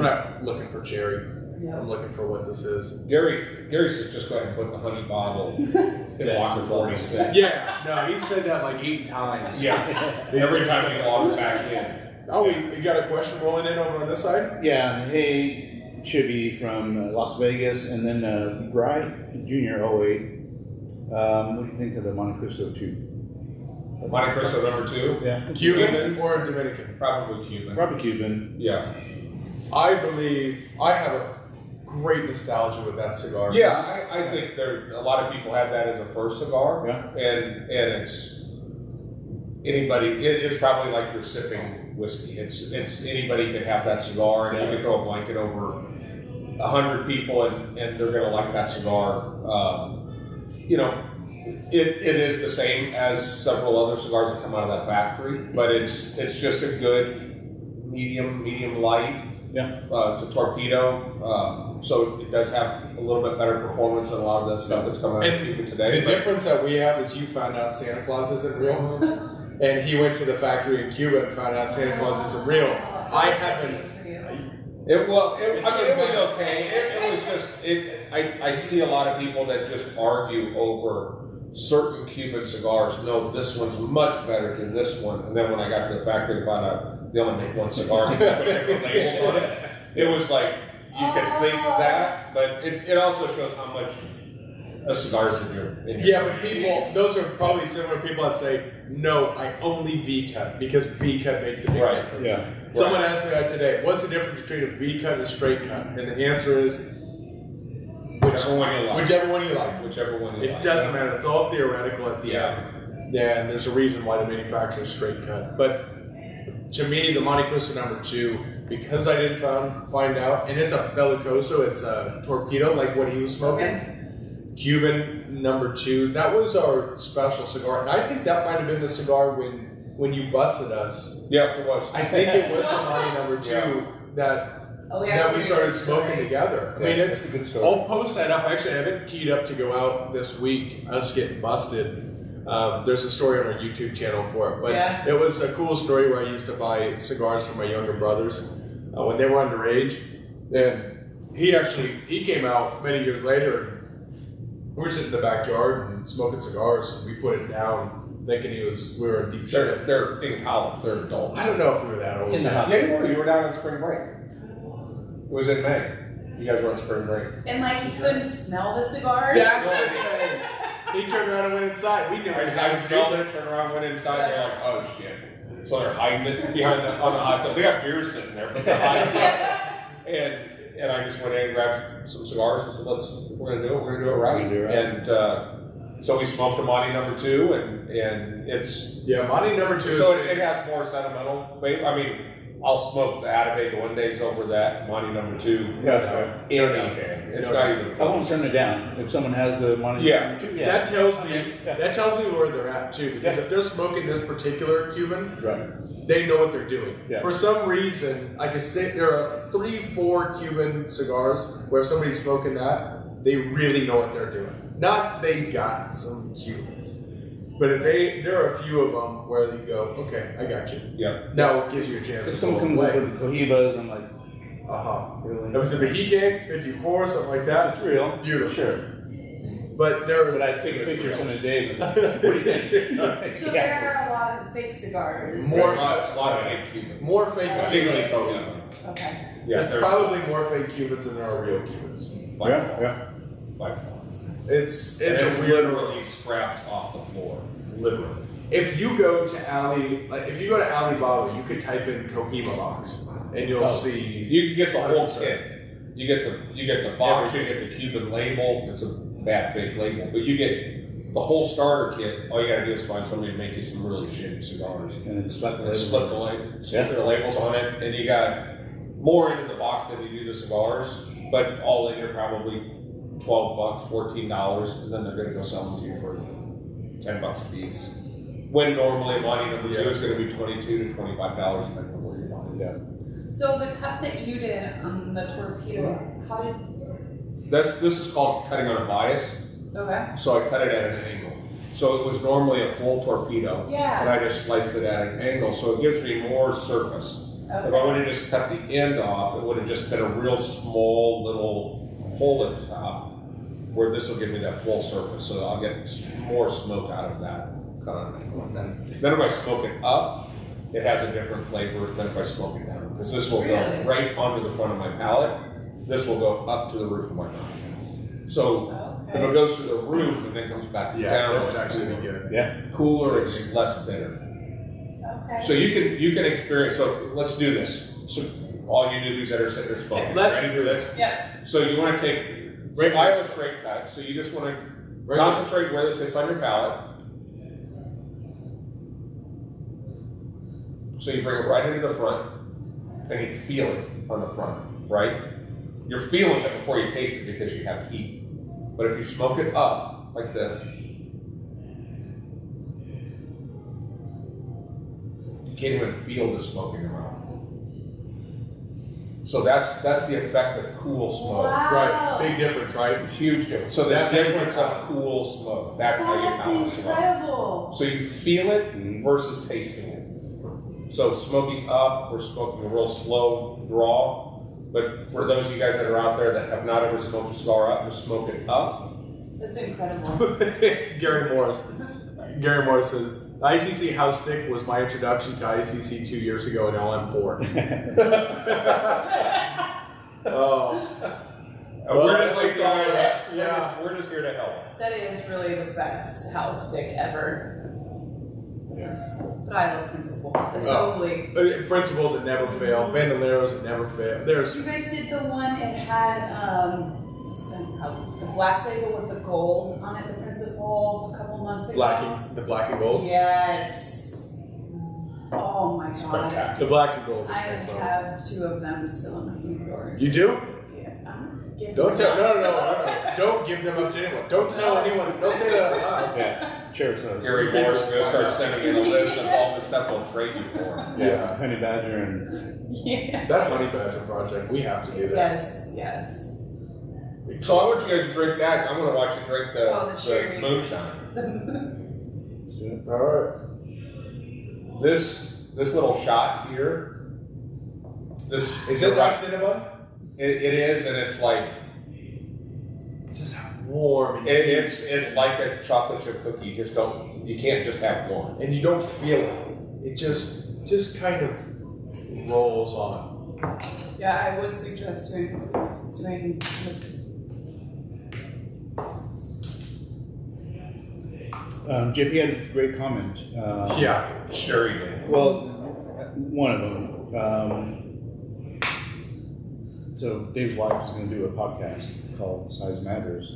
[SPEAKER 2] not looking for cherry.
[SPEAKER 5] Yeah.
[SPEAKER 2] I'm looking for what this is.
[SPEAKER 1] Gary said just go ahead and put the honey bottle in locker 46.
[SPEAKER 2] Yeah, no, he said that like 8 times.
[SPEAKER 1] Yeah. Every time he walks back in.
[SPEAKER 2] Oh, we got a question rolling in over on this side?
[SPEAKER 3] Yeah. Hey, Chibi from Las Vegas, and then Bright Junior 08. What do you think of the Monte Cristo 2?
[SPEAKER 1] Monte Cristo number 2?
[SPEAKER 3] Yeah.
[SPEAKER 2] Cuban or Dominican?
[SPEAKER 1] Probably Cuban.
[SPEAKER 3] Probably Cuban.
[SPEAKER 1] Yeah.
[SPEAKER 2] I believe I have a great nostalgia with that cigar.
[SPEAKER 1] Yeah, I think a lot of people have that as a first cigar.
[SPEAKER 3] Yeah.
[SPEAKER 1] And it's anybody, it's probably like you're sipping whiskey. It's anybody can have that cigar, and you can throw a blanket over 100 people and they're going to like that cigar. It is the same as several other cigars that come out of that factory, but it's just a good medium light to torpedo. So it does have a little bit better performance than a lot of the stuff that's coming out of Cuba today.
[SPEAKER 2] The difference that we have is you found out Santa Claus isn't real, and he went to the factory in Cuba and found out Santa Claus isn't real. I haven't.
[SPEAKER 1] It was okay. It was just I see a lot of people that just argue over certain Cuban cigars. No, this one's much better than this one. And then when I got to the factory, I found out they only make one cigar and they put different labels on it. It was like you can think that, but it also shows how much a cigar's in your.
[SPEAKER 2] Yeah, but people, those are probably similar people that say, no, I only V-cut because V-cut makes a big difference.
[SPEAKER 3] Yeah.
[SPEAKER 2] Someone asked me that today, what's the difference between a V-cut and a straight cut? And the answer is,
[SPEAKER 1] Whichever one you like.
[SPEAKER 2] Whichever one you like.
[SPEAKER 1] Whichever one you like.
[SPEAKER 2] It doesn't matter. It's all theoretical at the end. Yeah, and there's a reason why the manufacturer is straight cut. But to me, the Monte Cristo #2, because I didn't find out, and it's a Bellicoso, it's a torpedo, like what he was smoking. Cuban #2, that was our special cigar. And I think that might have been the cigar when you busted us.
[SPEAKER 1] Yeah, it was.
[SPEAKER 2] I think it was the Monte #2 that we started smoking together. I mean, it's
[SPEAKER 3] a good story.
[SPEAKER 2] I'll post that up. Actually, I have it keyed up to go out this week. Us getting busted. There's a story on our YouTube channel for it, but it was a cool story where I used to buy cigars for my younger brothers when they were underage, and he came out many years later. We were sitting in the backyard and smoking cigars, and we put it down, thinking we were in deep shit.
[SPEAKER 1] They're in college. They're adults.
[SPEAKER 2] I don't know if we were that old.
[SPEAKER 3] In the house.
[SPEAKER 1] Yeah, you were down on spring break. It was in May. You guys were on spring break.
[SPEAKER 5] And like he couldn't smell the cigars.
[SPEAKER 2] That's the thing. He turned around and went inside. We knew
[SPEAKER 1] The guys smelled it, turned around, went inside. They're like, "Oh shit!" So they're hiding it on the hot tub. They got beer sitting there, but they're hiding it. And I just went in and grabbed some cigars and said, "If we're gonna do it, we're gonna do it right." And so we smoked a Monte #2, and it's
[SPEAKER 2] Monte #2.
[SPEAKER 1] So it has more sentimental flavor. I mean, I'll smoke the Atabey one days over that Monte #2 any day. It's not even.
[SPEAKER 3] I won't turn it down if someone has the money.
[SPEAKER 2] That tells me where they're at too. Because if they're smoking this particular Cuban, they know what they're doing.
[SPEAKER 3] Yeah.
[SPEAKER 2] For some reason, I could say there are 3-4 Cuban cigars where if somebody's smoking that, they really know what they're doing. Not they got some Cubans. But if there are a few of them where you go, okay, I got you.
[SPEAKER 1] Yeah.
[SPEAKER 2] Now it gives you a chance.
[SPEAKER 3] If someone comes up with the Cohibas, I'm like, really?
[SPEAKER 2] If it's a Mexican, 54, something like that.
[SPEAKER 3] It's real.
[SPEAKER 2] Beautiful.
[SPEAKER 3] Sure.
[SPEAKER 2] But
[SPEAKER 3] I'd take pictures in a day. What do you think?
[SPEAKER 5] So there are a lot of fake cigars.
[SPEAKER 1] A lot of fake Cubans.
[SPEAKER 2] More fake
[SPEAKER 1] Particularly
[SPEAKER 2] Cubans.
[SPEAKER 1] Cohiba.
[SPEAKER 5] Okay.
[SPEAKER 1] Yeah,
[SPEAKER 2] There's probably more fake Cubans than there are real Cubans.
[SPEAKER 1] By far.
[SPEAKER 2] It's
[SPEAKER 1] literally scraps off the floor. Literally.
[SPEAKER 2] If you go to Alibaba, you could type in Cohiba box, and you'll see.
[SPEAKER 1] You can get the whole kit. You get the box. You get the Cuban label. It's a bad fake label, but you get the whole starter kit. All you got to do is find somebody to make you some really shitty cigars,
[SPEAKER 3] and then slip
[SPEAKER 1] the labels on it, and you got more into the box than you do the cigars, but all in you're probably $12, $14, and then they're going to go sell them to you for $10 a piece. When normally Monte #2 is going to be $22 to $25, depending on where you're buying it.
[SPEAKER 5] So the cut that you did on the torpedo, how did?
[SPEAKER 1] This is called cutting on a bias.
[SPEAKER 5] Okay.
[SPEAKER 1] So I cut it at an angle. So it was normally a full torpedo, and I just sliced it at an angle, so it gives me more surface. Okay. If I would have just cut the end off, it would have just been a real small little hole at the top, where this will give me that full surface, so I'll get more smoke out of that cut on an angle. And then if I smoke it up, it has a different flavor than if I smoke it down, because this will go right onto the front of my palate. This will go up to the roof of my mouth. So if it goes to the roof and then comes back down,
[SPEAKER 2] that's actually good.
[SPEAKER 3] Yeah,
[SPEAKER 1] cooler, it's less bitter.
[SPEAKER 5] Okay.
[SPEAKER 1] So you can experience. So let's do this. So all you newbies that are sitting there smoking, ready for this?
[SPEAKER 5] Yeah.
[SPEAKER 1] So you want to take. I have a straight cut, so you just want to concentrate where this hits on your palate. So you bring it right into the front, and you feel it on the front, right? You're feeling it before you taste it because you have heat. But if you smoke it up like this, can't even feel the smoke in your mouth. So that's the effect of cool smoke.
[SPEAKER 5] Wow.
[SPEAKER 2] Right. Big difference, right?
[SPEAKER 1] Huge difference. So the
[SPEAKER 2] That's
[SPEAKER 1] difference of cool smoke. That's how you
[SPEAKER 5] That's
[SPEAKER 1] pound a cigar.
[SPEAKER 5] incredible.
[SPEAKER 1] So you feel it versus tasting it. So smoking up, we're smoking a real slow draw. But for those of you guys that are out there that have not ever smoked a cigar up, just smoke it up.
[SPEAKER 5] That's incredible.
[SPEAKER 2] Gary Morris says, ICC House Stick was my introduction to ICC 2 years ago, and now I'm poor. Oh.
[SPEAKER 1] We're just like
[SPEAKER 2] yeah.
[SPEAKER 1] we're just here to help.
[SPEAKER 5] That is really the best house stick ever.
[SPEAKER 3] Yeah.
[SPEAKER 5] But I love Principal. It's
[SPEAKER 2] Oh.
[SPEAKER 5] totally.
[SPEAKER 2] Principles that never fail. Bandoleros that never fail. There's
[SPEAKER 5] You guys did the one, it had the black label with the gold on it, the Principal, a couple months ago.
[SPEAKER 2] the black and gold.
[SPEAKER 5] Yes. Oh my god.
[SPEAKER 1] Spectacular.
[SPEAKER 2] The black and gold.
[SPEAKER 5] I have 2 of them still in my humidor.
[SPEAKER 2] You do?
[SPEAKER 5] Yeah. I'm giving
[SPEAKER 2] Don't
[SPEAKER 5] them
[SPEAKER 2] tell.
[SPEAKER 5] up.
[SPEAKER 2] No. Don't give them up to anyone. Don't tell anyone. Don't say that out loud.
[SPEAKER 3] Yeah. Cheers.
[SPEAKER 1] Gary Moore's going to start sending in a list of all the stuff we'll trade you for.
[SPEAKER 3] Yeah. Honey Badger and
[SPEAKER 5] Yeah.
[SPEAKER 2] That honey badger project, we have to do that.
[SPEAKER 5] Yes.
[SPEAKER 1] So I want you guys to drink that. I'm going to watch you drink the
[SPEAKER 5] cherry.
[SPEAKER 1] moonshine.
[SPEAKER 2] All right.
[SPEAKER 1] This little shot here. This
[SPEAKER 2] Is it that cinnamon?
[SPEAKER 1] It is, and it's like
[SPEAKER 2] Just warm. And
[SPEAKER 1] it's like a chocolate chip cookie. You can't just have one.
[SPEAKER 2] and you don't feel it. It just kind of rolls on.
[SPEAKER 5] Yeah, I would suggest doing.
[SPEAKER 3] JP had a great comment.
[SPEAKER 2] Yeah.
[SPEAKER 1] Sure you did.
[SPEAKER 3] Well, one of them. So Dave's wife is going to do a podcast called Size Matters.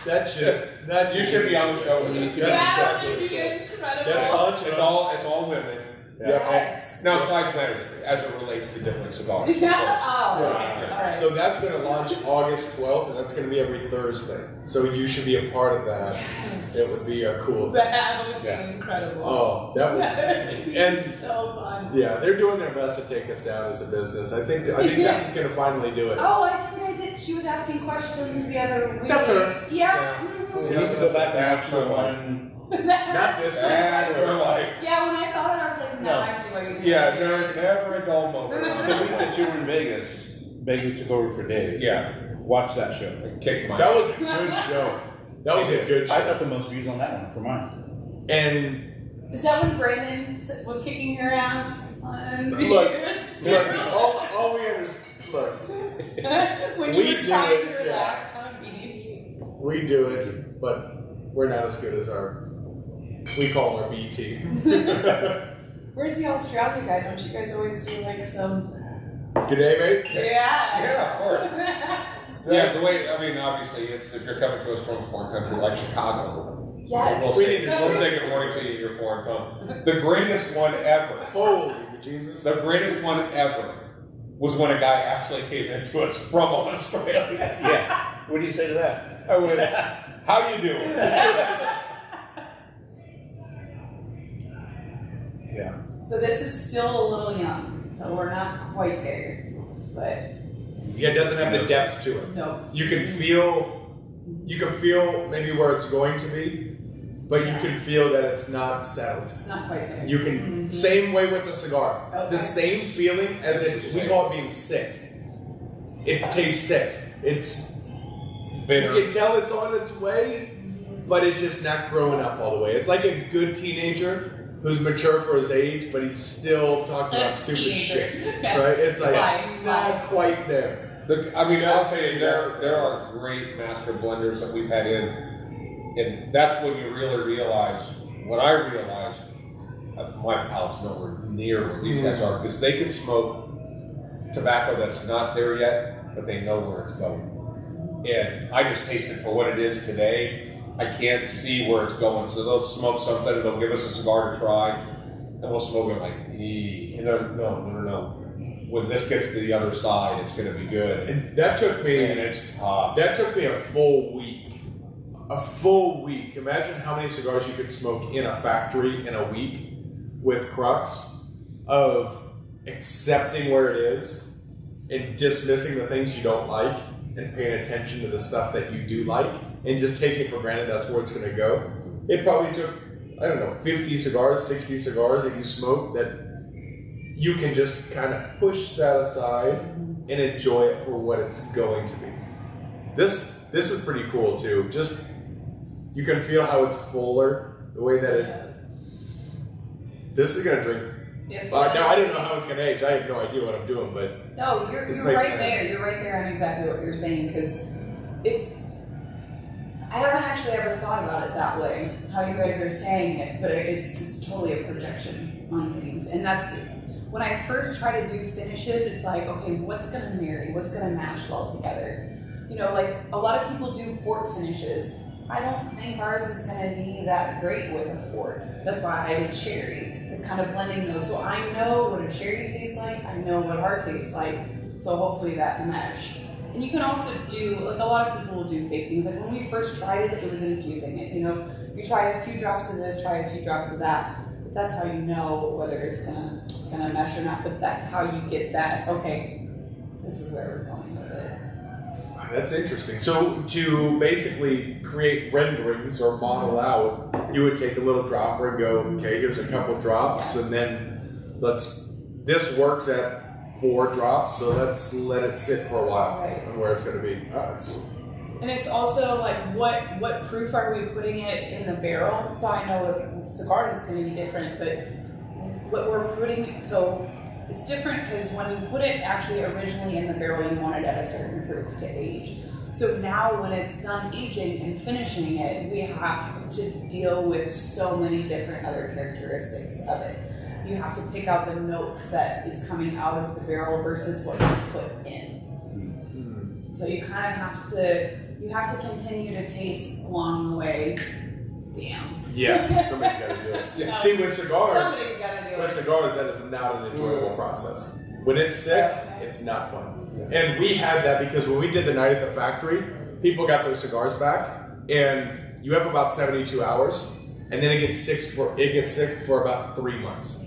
[SPEAKER 2] That
[SPEAKER 1] You should be on the show with me.
[SPEAKER 2] That's exactly
[SPEAKER 5] would
[SPEAKER 2] what
[SPEAKER 5] be
[SPEAKER 2] it
[SPEAKER 5] incredible.
[SPEAKER 2] That's all
[SPEAKER 1] It's all women.
[SPEAKER 5] Yes.
[SPEAKER 1] Now size matters as it relates to different cigars.
[SPEAKER 5] Yeah. Oh,
[SPEAKER 2] Yeah.
[SPEAKER 5] all right.
[SPEAKER 2] So that's going to launch August 12th, and that's going to be every Thursday. So you should be a part of that.
[SPEAKER 5] Yes.
[SPEAKER 2] It would be a cool thing.
[SPEAKER 5] That would be
[SPEAKER 3] Yeah.
[SPEAKER 5] incredible.
[SPEAKER 2] Oh, that would.
[SPEAKER 5] and
[SPEAKER 2] And
[SPEAKER 5] so fun.
[SPEAKER 2] yeah, they're doing their best to take us down as a business. I think this is going to finally do it.
[SPEAKER 5] Oh, I think I did. She was asking questions the other week.
[SPEAKER 2] That's her.
[SPEAKER 5] Yeah.
[SPEAKER 3] We need to go back and watch the one.
[SPEAKER 2] Not this one.
[SPEAKER 1] That's what I'm like.
[SPEAKER 5] Yeah, when I saw that, I was like, no,
[SPEAKER 3] No.
[SPEAKER 5] I see what you're doing.
[SPEAKER 1] Yeah, never a dull moment.
[SPEAKER 3] The week that you were in Vegas, Bagley took over for Dave.
[SPEAKER 1] Yeah,
[SPEAKER 3] Watch that show.
[SPEAKER 1] kick my.
[SPEAKER 2] That was a good show. That was a good
[SPEAKER 3] I
[SPEAKER 2] show.
[SPEAKER 3] got the most views on that one for mine.
[SPEAKER 2] And
[SPEAKER 5] Is that when Brandon was kicking your ass on
[SPEAKER 2] Look,
[SPEAKER 5] Vegas?
[SPEAKER 2] all we understand. Look,
[SPEAKER 5] when
[SPEAKER 2] we
[SPEAKER 5] you were
[SPEAKER 2] do
[SPEAKER 5] trying
[SPEAKER 2] it,
[SPEAKER 5] to relax on beach.
[SPEAKER 2] we do it, but we're not as good as we call our B team.
[SPEAKER 5] Where's the Australia guy? Don't you guys always do like some?
[SPEAKER 2] G'day, mate.
[SPEAKER 5] Yeah.
[SPEAKER 1] Yeah, of course. Yeah, the way obviously, it's if you're coming to us from a foreign country like Chicago,
[SPEAKER 5] Yes.
[SPEAKER 1] we'll say good morning to you in your foreign tongue. The greatest one ever.
[SPEAKER 2] Holy Jesus.
[SPEAKER 1] The greatest one ever was when a guy actually came into us from Australia.
[SPEAKER 3] Yeah. What do you say to that?
[SPEAKER 1] I went, how you doing?
[SPEAKER 3] Yeah.
[SPEAKER 5] So this is still a little young, so we're not quite there, but
[SPEAKER 2] Yeah, it doesn't have the depth to it.
[SPEAKER 5] no.
[SPEAKER 2] You can feel maybe where it's going to be, but you can feel that it's not settled.
[SPEAKER 5] It's not quite there.
[SPEAKER 2] You can same way with the cigar.
[SPEAKER 5] Okay.
[SPEAKER 2] The same feeling as we call it being sick. It tastes sick. It's
[SPEAKER 1] Bitter.
[SPEAKER 2] you can tell it's on its way, but it's just not growing up all the way. It's like a good teenager who's mature for his age, but he still talks about stupid shit. Right? It's like not quite there.
[SPEAKER 1] I'll tell you, there are great master blenders that we've had in, and that's when you really realize. When I realized, my palate's nowhere near where these guys are, because they can smoke tobacco that's not there yet, but they know where it's going. And I just taste it for what it is today. I can't see where it's going, so they'll smoke something, they'll give us a cigar to try, and we'll smoke it like, no. When this gets to the other side, it's going to be good.
[SPEAKER 2] And that took me.
[SPEAKER 1] And it's tough.
[SPEAKER 2] That took me a full week. A full week. Imagine how many cigars you could smoke in a factory in a week. with Crux of accepting where it is and dismissing the things you don't like and paying attention to the stuff that you do like and just taking for granted that's where it's going to go. It probably took, I don't know, 50 cigars, 60 cigars that you smoke that you can just kind of push that aside and enjoy it for what it's going to be. This is pretty cool too. Just, you can feel how it's fuller, the way that it, this is going to drink. Now I don't know how it's going to age. I have no idea what I'm doing, but
[SPEAKER 5] no, you're right there. You're right there on exactly what you're saying, because it's, I haven't actually ever thought about it that way, how you guys are saying it, but it's totally a projection on things. And that's, when I first try to do finishes, it's like, okay, what's going to marry? What's going to match well together? You know, like a lot of people do port finishes. I don't think ours is going to be that great with a port. That's why I did cherry. It's kind of blending those. So I know what a cherry tastes like. I know what our tastes like. So hopefully that mesh. And you can also do, like a lot of people will do fake things. Like when we first tried it, it was infusing it. You know, you try a few drops of this, try a few drops of that. But that's how you know whether it's gonna mesh or not. But that's how you get that, okay, this is where we're going with it.
[SPEAKER 2] That's interesting. So to basically create renderings or model out, you would take a little dropper and go, okay, here's a couple drops, and then this works at 4 drops, so let's let it sit for a while and where it's going to be.
[SPEAKER 5] And it's also like, what proof are we putting it in the barrel? So I know with cigars it's going to be different, but what we're putting, so it's different because when you put it actually originally in the barrel, you want it at a certain proof to age. So now when it's done aging and finishing it, we have to deal with so many different other characteristics of it. You have to pick out the note that is coming out of the barrel versus what you put in. So you kind of have to continue to taste along the way. Damn.
[SPEAKER 2] Yeah, somebody's got to do it.
[SPEAKER 5] No,
[SPEAKER 2] see, with cigars,
[SPEAKER 5] somebody's got to do
[SPEAKER 2] with
[SPEAKER 5] it.
[SPEAKER 2] cigars, that is not an enjoyable process. When it's sick, it's not fun. And we had that because when we did the night at the factory, people got their cigars back, and you have about 72 hours, and then it gets sick for about 3 months,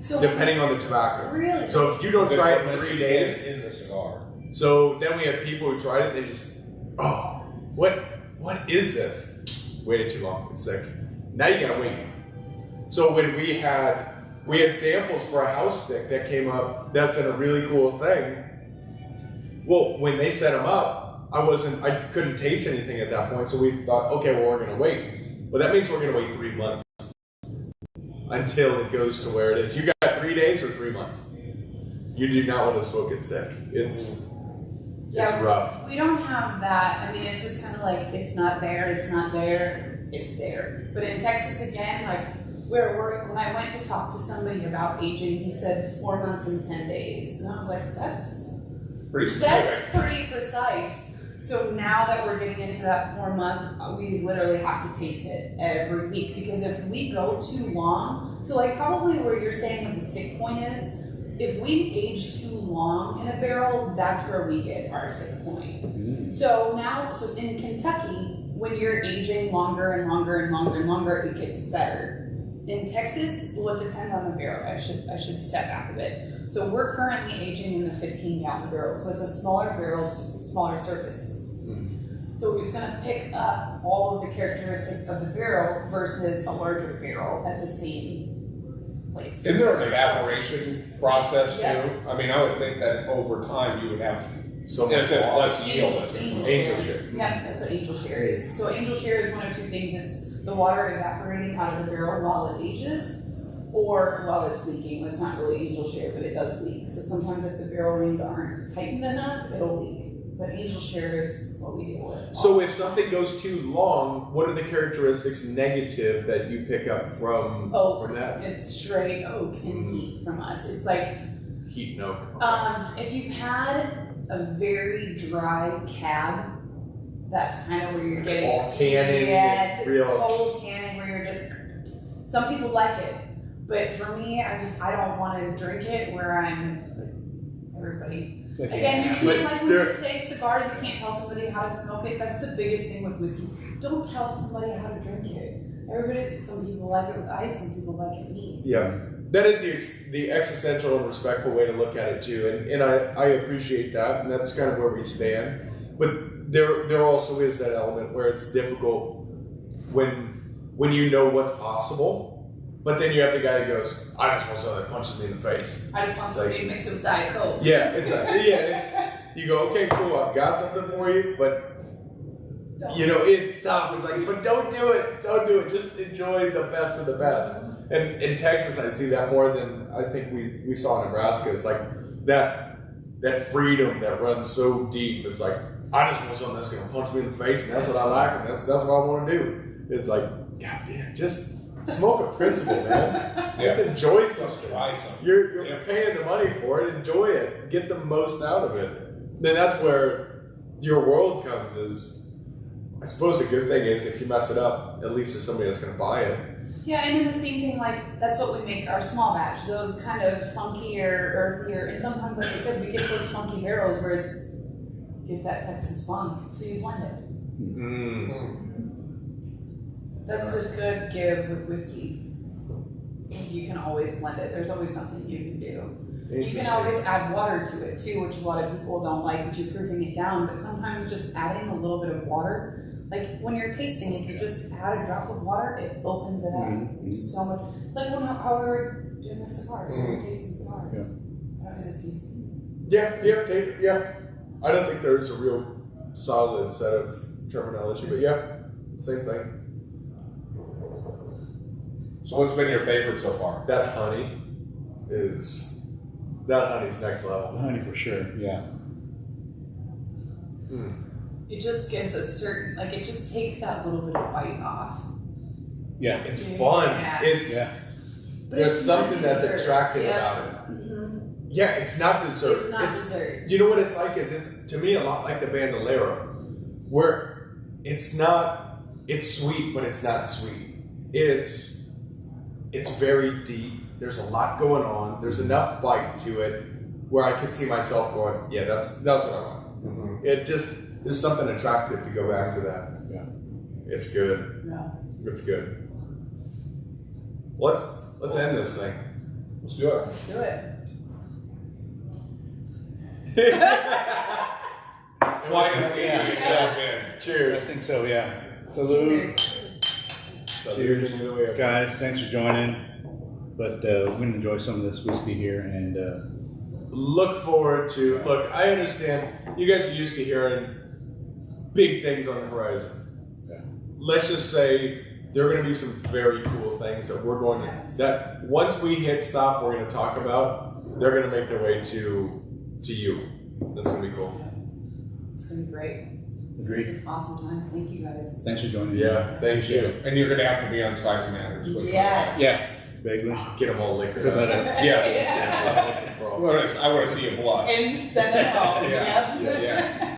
[SPEAKER 5] So,
[SPEAKER 2] depending on the tobacco.
[SPEAKER 5] Really?
[SPEAKER 2] So if you don't try it in 3 days,
[SPEAKER 1] in the cigar.
[SPEAKER 2] so then we had people who tried it, they just, oh, what is this? Waited too long, it's sick. Now you gotta wait. So when we had samples for a house stick that came up, that's a really cool thing. Well, when they set them up, I couldn't taste anything at that point, so we thought, okay, well, we're gonna wait. But that means we're gonna wait 3 months until it goes to where it is. You got 3 days or 3 months. You do not want to smoke it sick. It's rough.
[SPEAKER 5] We don't have that. I mean, it's just kind of like, it's not there, it's not there, it's there. But in Texas, again, like, when I went to talk to somebody about aging, he said 4 months and 10 days. And I was like, that's
[SPEAKER 1] Pretty specific.
[SPEAKER 5] That's pretty precise. So now that we're getting into that 4 month, we literally have to taste it every week, because if we go too long, so like probably where you're saying what the sick point is, if we age too long in a barrel, that's where we get our sick point. Mm-hmm. So in Kentucky, when you're aging longer and longer and longer and longer, it gets better. In Texas, well, it depends on the barrel. I should step back a bit. So we're currently aging in the 15-gallon barrel. So it's a smaller barrel, smaller surface. Mm-hmm. So it's going to pick up all of the characteristics of the barrel versus a larger barrel at the same place.
[SPEAKER 1] Isn't there an evaporation process too?
[SPEAKER 5] Yeah.
[SPEAKER 1] I mean, I would think that over time you would have less yield.
[SPEAKER 2] Angel share.
[SPEAKER 5] Yeah, that's what angel share is. So angel share is one of two things. It's the water evaporating out of the barrel while it ages, or while it's leaking. It's not really angel share, but it does leak. So sometimes if the barrel rings aren't tightened enough, it'll leak. But angel share is what we deal with.
[SPEAKER 2] So if something goes too long, what are the characteristics negative that you pick up from that?
[SPEAKER 5] It's straight oak and heat from us. It's like
[SPEAKER 2] heat and oak. Okay.
[SPEAKER 5] If you've had a very dry cab, that's kind of where you're getting
[SPEAKER 2] all tannin.
[SPEAKER 5] Yes, it's total tannin where you're just. Some people like it, but for me, I don't want to drink it where I'm everybody. Again, you can't, like when you say cigars, you can't tell somebody how to smoke it. That's the biggest thing with whiskey. Don't tell somebody how to drink it. Some people like it with ice, some people like it neat.
[SPEAKER 2] Yeah, that is the existential and respectful way to look at it too, and I appreciate that, and that's kind of where we stand. But there also is that element where it's difficult when you know what's possible, but then you have the guy that goes, "I just want something that punches me in the face."
[SPEAKER 5] I just want somebody to mix it with Diet Coke.
[SPEAKER 2] Yeah, it's you go, okay, cool, I've got something for you, but. You know, it's tough. It's like, but don't do it. Don't do it. Just enjoy the best of the best. And in Texas, I see that more than I think we saw in Nebraska. It's like that freedom that runs so deep. It's like, I just want something that's going to punch me in the face, and that's what I like, and that's what I want to do. It's like, God damn, just smoke a principle, man. Just enjoy something.
[SPEAKER 1] Try something.
[SPEAKER 2] You're paying the money for it. Enjoy it. Get the most out of it. Then that's where your world comes is, I suppose the good thing is if you mess it up, at least there's somebody that's going to buy it.
[SPEAKER 5] Yeah, and then the same thing, like, that's what we make our small batch, those kind of funkier, earthier, and sometimes, like I said, we get those funky barrels where it's, get that Texas funk, so you blend it. That's the good give with whiskey, because you can always blend it. There's always something you can do. You can always add water to it too, which a lot of people don't like because you're proofing it down, but sometimes just adding a little bit of water, like when you're tasting, if you just add a drop of water, it opens it up so much. It's like how we were doing the cigars, we were tasting cigars. Yeah. Is it tasting?
[SPEAKER 2] Yeah. I don't think there's a real solid set of terminology, but yeah, same thing.
[SPEAKER 1] So what's been your favorite so far?
[SPEAKER 2] That honey's next level.
[SPEAKER 3] The honey for sure, yeah.
[SPEAKER 5] It just gives a certain, like it just takes that little bit of bite off.
[SPEAKER 3] Yeah.
[SPEAKER 2] It's fun. There's something that's attractive about it. Yeah, it's not dessert.
[SPEAKER 5] It's not dessert.
[SPEAKER 2] You know what it's like? It's to me a lot like the Bandolero, where it's sweet, but it's not sweet. It's very deep. There's a lot going on. There's enough bite to it where I could see myself going, yeah, that's what I want. There's something attractive to go back to that.
[SPEAKER 3] Yeah.
[SPEAKER 2] It's good.
[SPEAKER 5] Yeah.
[SPEAKER 2] It's good. Let's end this thing.
[SPEAKER 1] Let's do it.
[SPEAKER 5] Let's do it.
[SPEAKER 1] Quiet as
[SPEAKER 3] Yeah. Cheers. I think so, yeah. Salute.
[SPEAKER 2] Cheers.
[SPEAKER 3] Cheers. Guys, thanks for joining. But we're going to enjoy some of this whiskey here and
[SPEAKER 2] look forward to. Look, I understand you guys are used to hearing big things on the horizon.
[SPEAKER 3] Yeah.
[SPEAKER 2] Let's just say there are going to be some very cool things that we're going to, that once we hit stop, we're going to talk about. They're going to make their way to you. That's going to be cool.
[SPEAKER 5] It's going to be great.
[SPEAKER 3] Agreed.
[SPEAKER 5] This is an awesome time. Thank you guys.
[SPEAKER 3] Thanks for joining.
[SPEAKER 2] Yeah, thank you.
[SPEAKER 1] And you're going to have to be on Size Matters. With
[SPEAKER 5] Yes.
[SPEAKER 3] Yeah. Vaguely.
[SPEAKER 2] Get them all liquored
[SPEAKER 3] Is that
[SPEAKER 2] up.
[SPEAKER 3] a-
[SPEAKER 1] Yeah. I want to see you blush.
[SPEAKER 5] And send it home.
[SPEAKER 1] Yeah.
[SPEAKER 5] Yep.
[SPEAKER 1] Yeah.